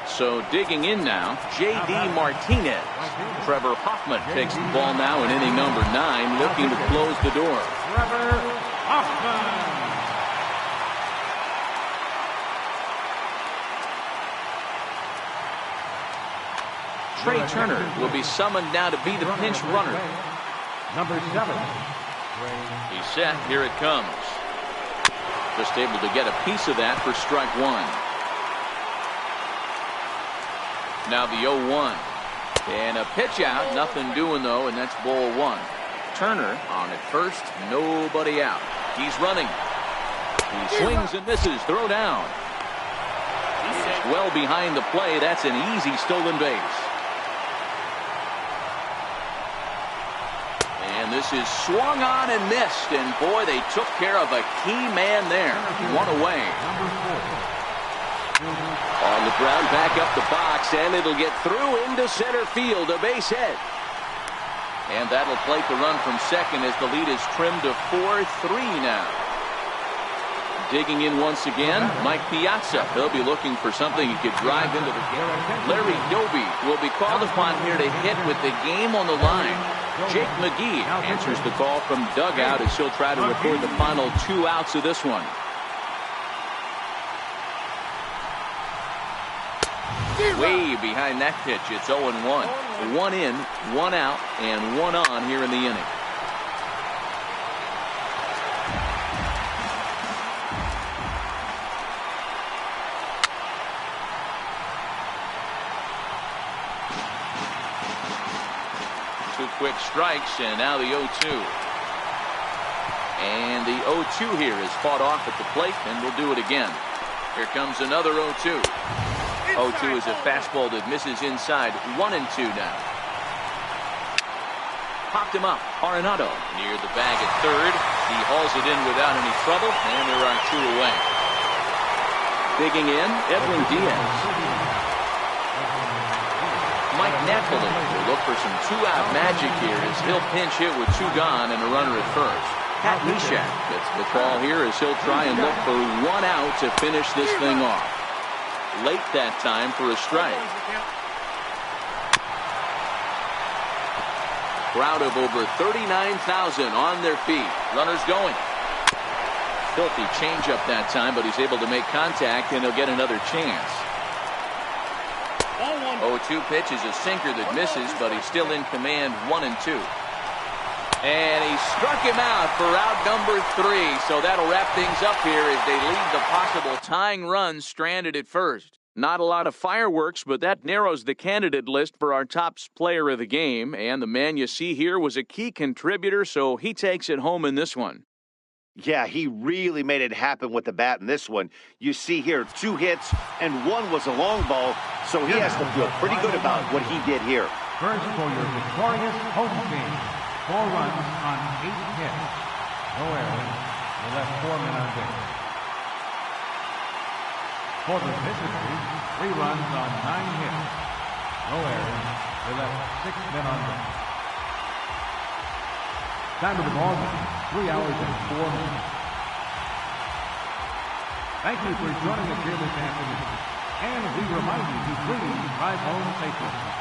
So digging in now, J.D. Martinez. Trevor Hoffman takes the ball now in inning number 9, looking to close the door. Trevor Hoffman. Trey Turner will be summoned now to be the pinch runner. Number 7. He's set. Here it comes. Just able to get a piece of that for strike 1. Now the 0-1. And a pitch out. Nothing doing, though, and that's ball 1. Turner on at first. Nobody out. He's running. He swings and misses. Throw down. He's well behind the play. That's an easy stolen base. And this is swung on and missed. And boy, they took care of a key man there. 1 away. On the ground, back up the box, and it'll get through into center field. A base hit. And that'll plate the run from second as the lead is trimmed to 4-3 now. Digging in once again, Mike Piazza. He'll be looking for something he could drive into the game. Larry Doby will be called upon here to hit with the game on the line. Jake McGee answers the call from dugout as he'll try to record the final 2 outs of this one. Way behind that pitch. It's 0-1. 1 in, 1 out, and 1 on here in the inning. Quick strikes, and now the 0-2. And the 0-2 here is fought off at the plate, and we'll do it again. Here comes another 0-2. 0-2 is a fastball that misses inside. 1-2 now. Popped him up. Arenado near the bag at third. He hauls it in without any trouble, and there are 2 away. Digging in, Edwin Diaz. Mike Napoli will look for some 2-out magic here as he'll pinch hit with 2 gone and a runner at first. Pat Neshek gets the call here as he'll try and look for 1 out to finish this thing off. Late that time for a strike. Crowd of over 39,000 on their feet. Runners going. Filthy changeup that time, but he's able to make contact, and he'll get another chance. 0-1 0-2 pitch is a sinker that misses, but he's still in command 1-2. And he struck him out for out number 3. So that'll wrap things up here as they leave the possible tying run stranded at first. Not a lot of fireworks, but that narrows the candidate list for our top player of the game. And the man you see here was a key contributor, so he takes it home in this one. Yeah, he really made it happen with the bat in this one. You see here 2 hits, and 1 was a long ball, so he has to feel pretty good about what he did here. First for your victorious home team. 4 runs on 8 hits. No errors. They left 4 men on base. For the visitors, 3 runs on 9 hits. No errors. They left 6 men on base. Time of the ball game, 3 hours and 4 minutes. Thank you for joining us here this afternoon. And we remind you to please drive home safely.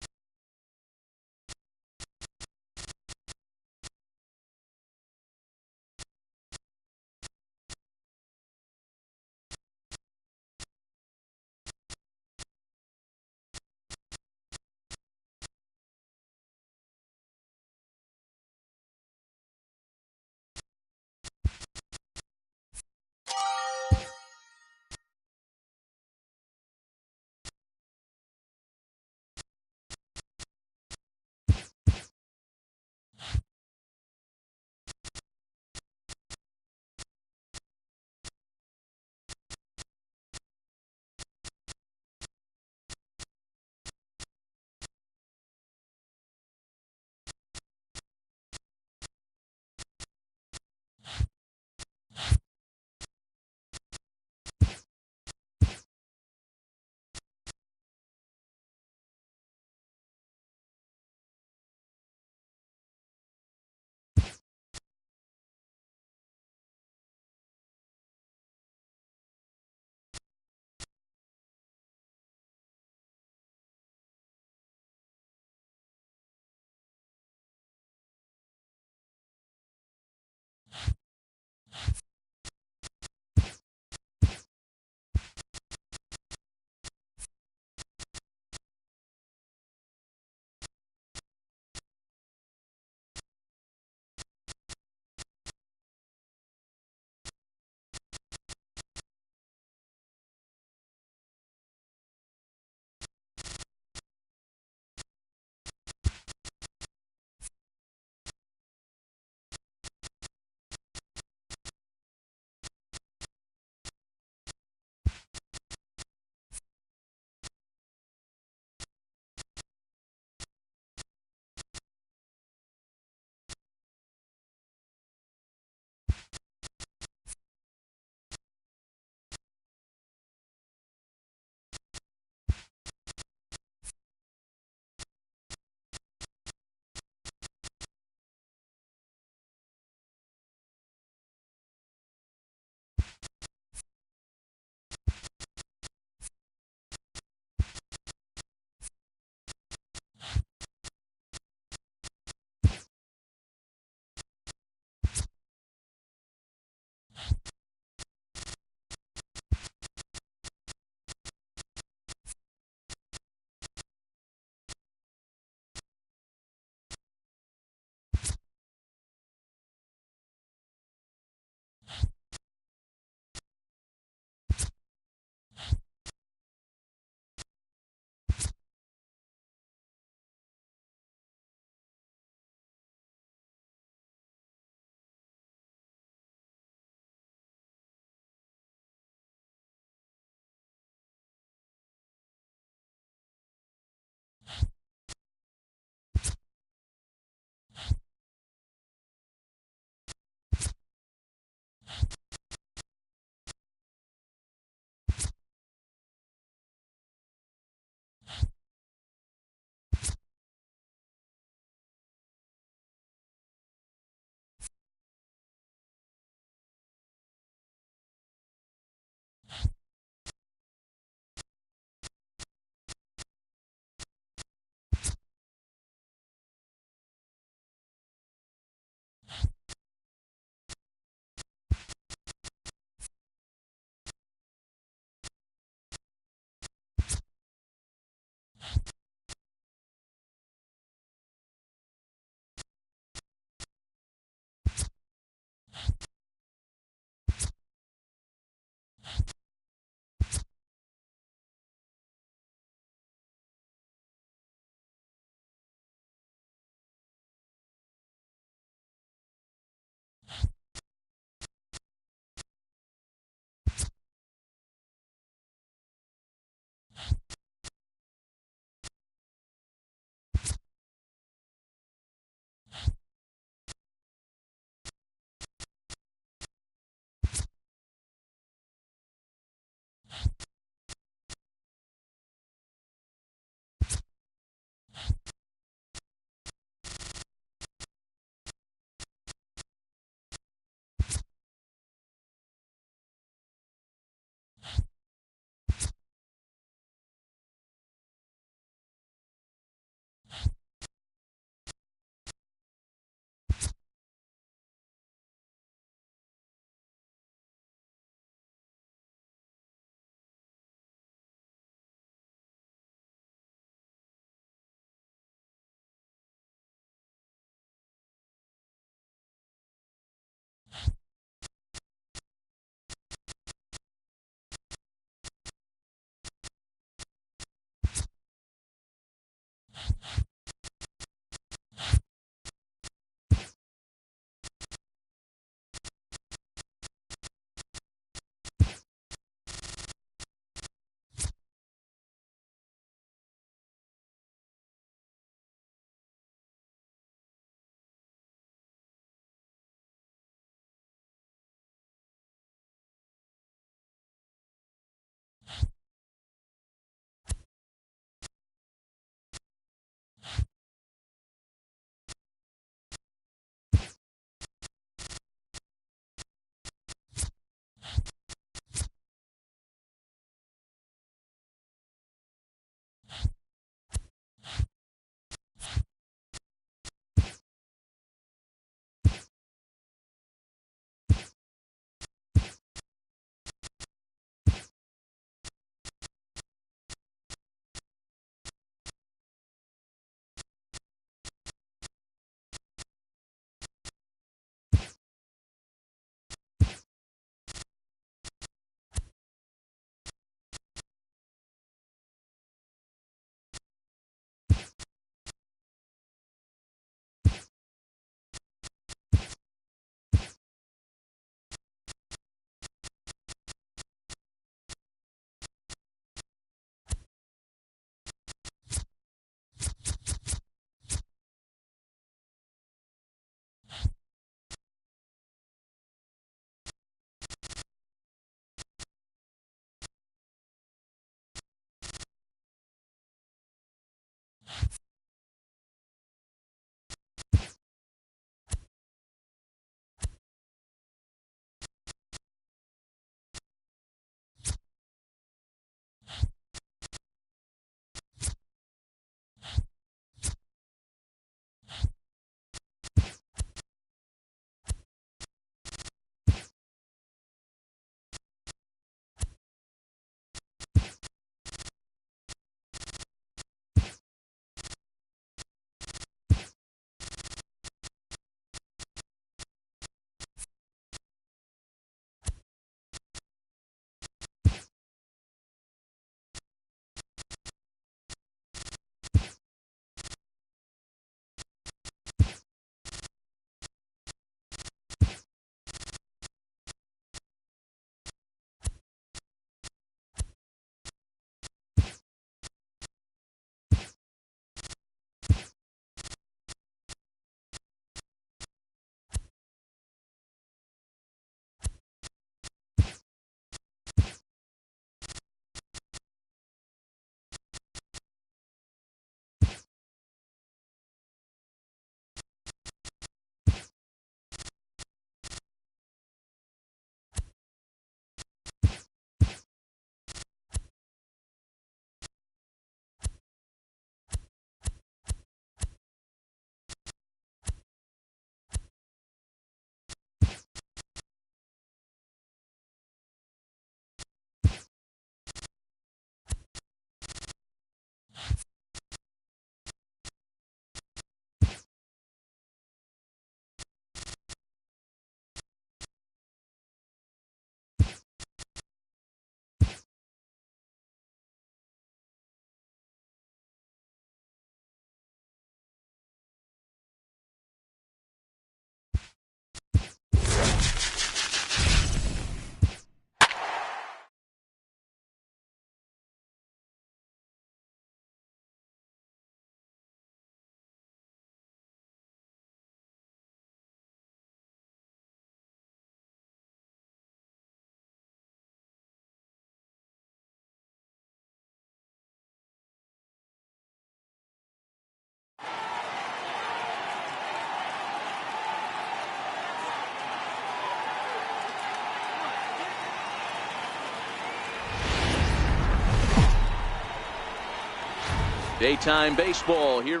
Daytime baseball here.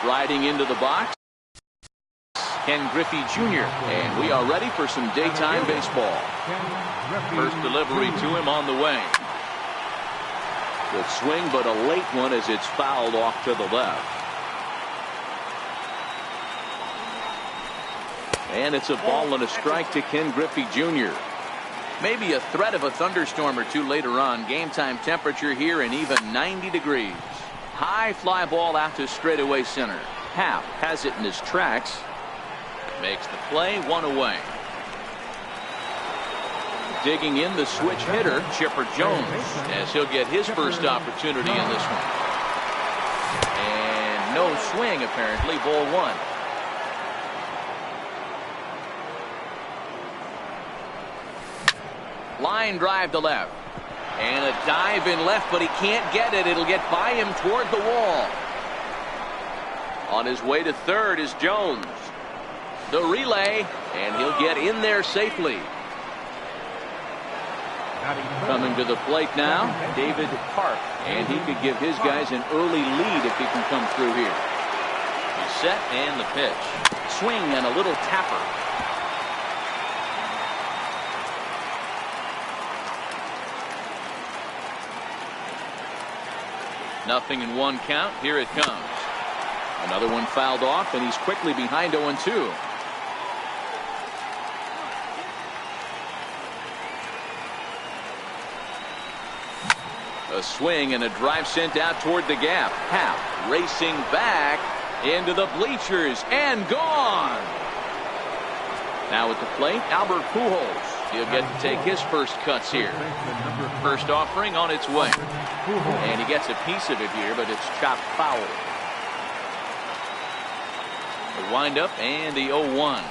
Striding into the box, Ken Griffey Jr. And we are ready for some daytime baseball. First delivery to him on the way. Good swing, but a late one as it's fouled off to the left. And it's a ball and a strike to Ken Griffey Jr. Maybe a threat of a thunderstorm or two later on. Game time temperature here and even 90 degrees. High fly ball out to straightaway center. Happ has it in his tracks. Makes the play, one away. Digging in the switch hitter, Chipper Jones, as he'll get his first opportunity in this one. And no swing, apparently, ball one. Line drive to left. And a dive in left, but he can't get it. It'll get by him toward the wall. On his way to third is Jones. The relay, and he'll get in there safely. Coming to the plate now, David Park. And he could give his guys an early lead if he can come through here. He's set and the pitch. Swing and a little tapper. Nothing in one count. Here it comes. Another one fouled off, and he's quickly behind 0-2. A swing and a drive sent out toward the gap. Happ racing back into the bleachers and gone. Now at the plate, Albert Pujols. He'll get to take his first cuts here. First offering on its way. And he gets a piece of it here, but it's chopped foul. The windup and the 0-1.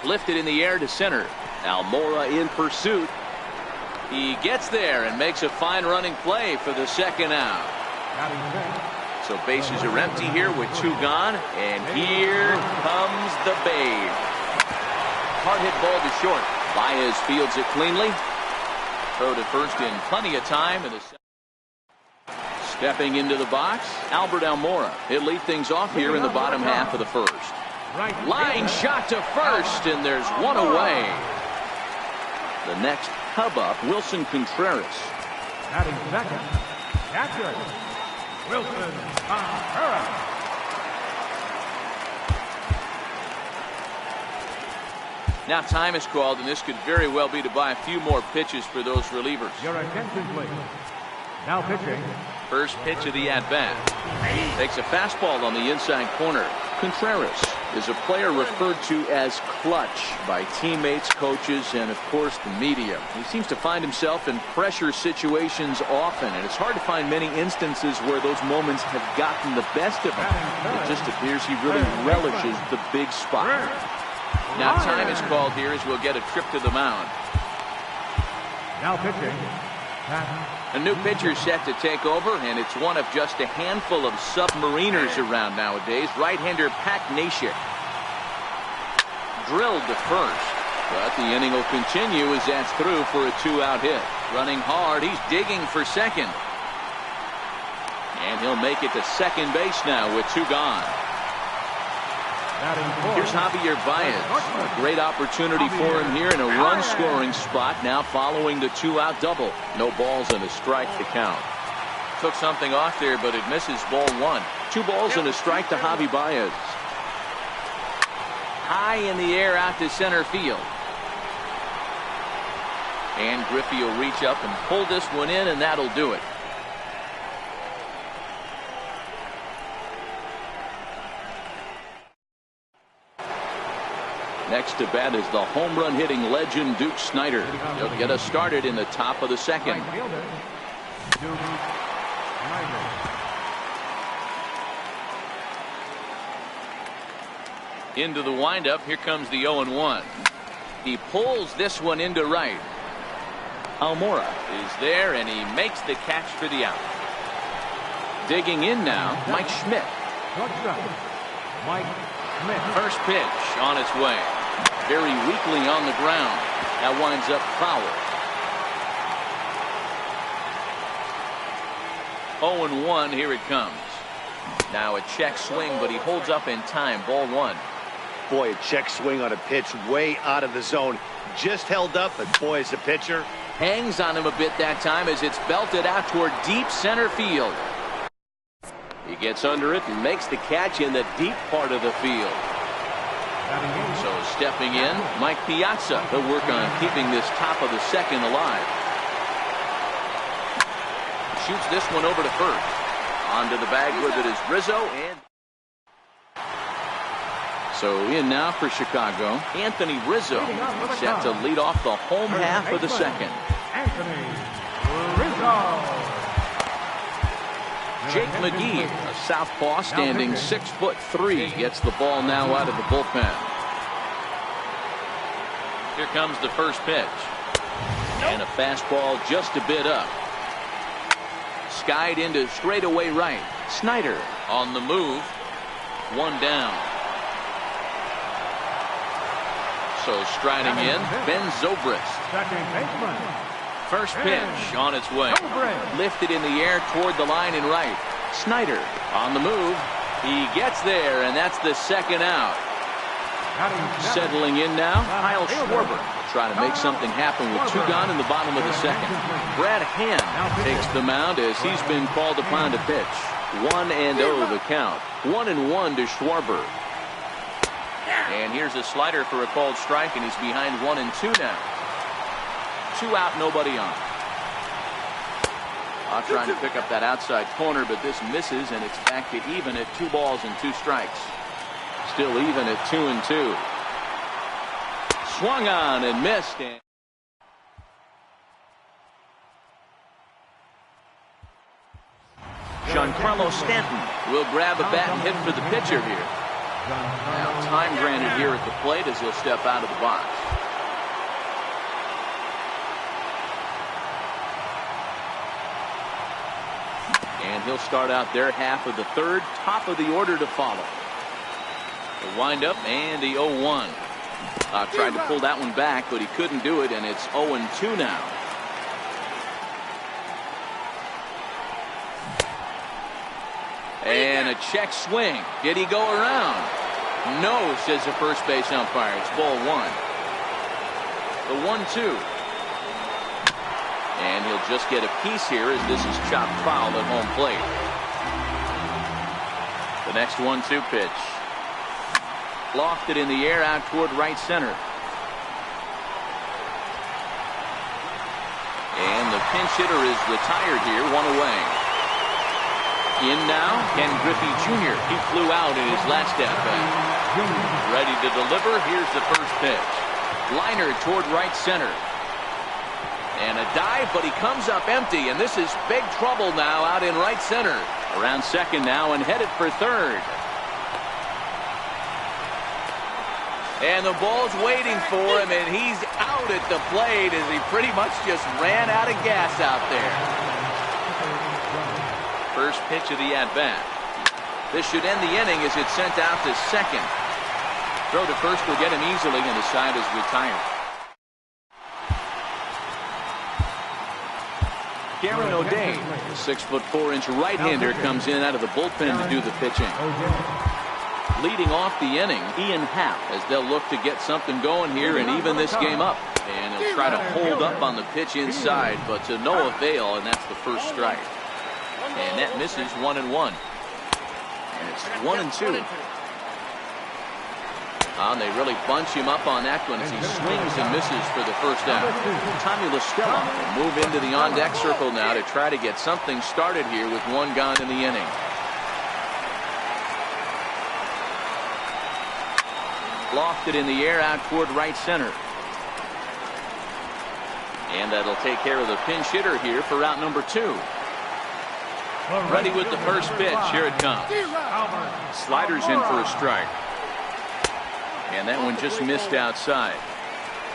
Lifted in the air to center. Almora in pursuit. He gets there and makes a fine running play for the second out. So bases are empty here with two gone. And here comes the Babe. Hard hit ball to short. Baez fields it cleanly. Throw to first in plenty of time. And stepping into the box, Albert Almora. He'll lead things off here in the bottom half of the first. Line shot to first, and there's one away. The next hub up, Wilson Contreras. Batting second, catcher, Wilson Contreras. Now time is called, and this could very well be to buy a few more pitches for those relievers. Your attention, please. Now pitching. First pitch of the at-bat. Takes a fastball on the inside corner. Contreras is a player referred to as clutch by teammates, coaches, and of course the media. He seems to find himself in pressure situations often, and it's hard to find many instances where those moments have gotten the best of him. It just appears he really relishes the big spot. Now time is called here as we'll get a trip to the mound. Now pitching. A new pitcher set to take over, and it's one of just a handful of submariners around nowadays. Right-hander Pat Neshek. Drilled to first, but the inning will continue as that's through for a two-out hit. Running hard, he's digging for second. And he'll make it to second base now with two gone. Here's Javier Baez. A great opportunity for him here in a run-scoring spot now following the two-out double. No balls and a strike to count. Took something off there, but it misses ball one. 2 balls and a strike to Javi Baez. High in the air out to center field. And Griffey will reach up and pull this one in, and that'll do it. Next to bat is the home run hitting legend Duke Snider. He'll get us started in the top of the second. Into the windup. Here comes the 0-1. He pulls this one into right. Almora is there, and he makes the catch for the out. Digging in now, Mike Schmidt. First pitch on its way. Very weakly on the ground. That winds up foul. 0-1, here it comes. Now a check swing, but he holds up in time. Ball 1. Boy, a check swing on a pitch way out of the zone. Just held up, but boy, as a pitcher, Hangs on him a bit that time as it's belted out toward deep center field. He gets under it and makes the catch in the deep part of the field. So stepping in, Mike Piazza. He'll work on keeping this top of the second alive. Shoots this one over to first. Onto the bag with it is Rizzo. And so in now for Chicago, Anthony Rizzo set to lead off the home half of the second. Anthony Rizzo. Jake McGee, a southpaw standing 6'3", gets the ball now out of the bullpen. Here comes the first pitch. And a fastball just a bit up. Skied into straightaway right. Snyder on the move. One down. So striding in, Ben Zobrist. Second baseman. First pitch on its way. Lifted in the air toward the line and right. Snyder on the move. He gets there, and that's the second out. Settling in now, Kyle Schwarber. Try to make something happen with 2 gone in the bottom of the second. Brad Hand takes the mound as he's been called upon to pitch. 1-0 the count. 1-1 to Schwarber. And here's a slider for a called strike, and he's behind 1-2 now. 2 out, nobody on. Trying to pick up that outside corner, but this misses, and it's back to even at 2 balls and 2 strikes. Still even at 2-2. Swung on and missed. Giancarlo Stanton will grab a bat and hit for the pitcher here. Now time granted here at the plate as he'll step out of the box. And he'll start out their half of the third, top of the order to follow. The windup and the 0-1. Tried to pull that one back, but he couldn't do it, and it's 0-2 now. And a check swing. Did he go around? No, says the first base umpire. It's ball 1. The 1-2. And he'll just get a piece here as this is chopped foul at home plate. The next 1-2 pitch. Lofted in the air out toward right center. And the pinch hitter is retired here, 1 away. In now, Ken Griffey Jr. He flew out in his last at-bat. Ready to deliver. Here's the first pitch. Liner toward right center. And a dive, but he comes up empty, and this is big trouble now out in right center. Around second now and headed for third. And the ball's waiting for him, and he's out at the plate as he pretty much just ran out of gas out there. First pitch of the at-bat. This should end the inning as it's sent out to second. Throw to first will get him easily, and the side is retired. Karen O'Day, the 6'4" right-hander, comes in out of the bullpen to do the pitching. Leading off the inning, Ian Happ, as they'll look to get something going here and even this game up. And he'll try to hold up on the pitch inside, but to no avail, and that's the first strike. And that misses 1-1. And it's 1-2. And they really bunch him up on that one as he swings and misses for the first out. Tommy LaStella will move into the on-deck circle now to try to get something started here with 1 gone in the inning. Lofted in the air out toward right center. And that'll take care of the pinch hitter here for out number 2. Ready with the first pitch. Here it comes. Sliders in for a strike. And that one just missed outside.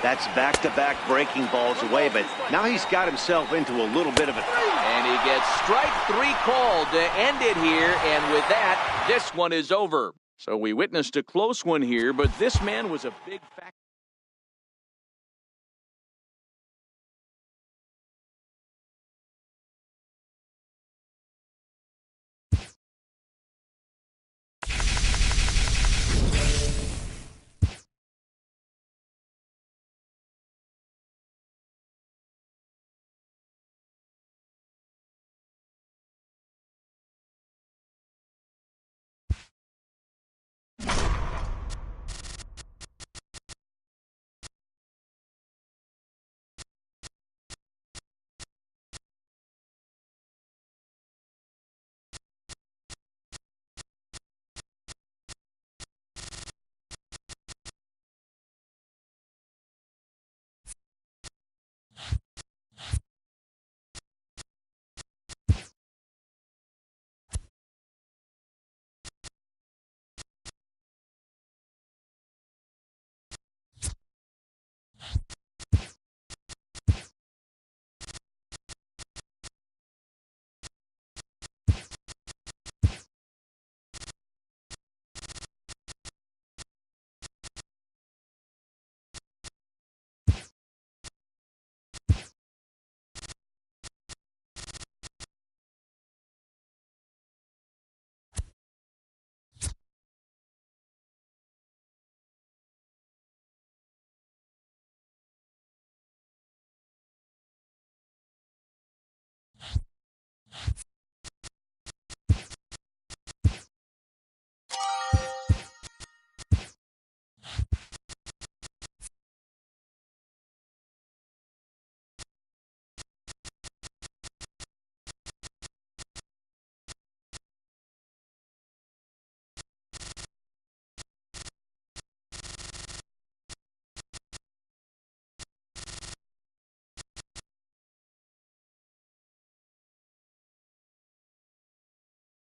that's back-to-back breaking balls away, but now he's got himself into a little bit of a... And he gets strike 3 called to end it here, and with that, this one is over. So we witnessed a close one here, but this man was a big factor.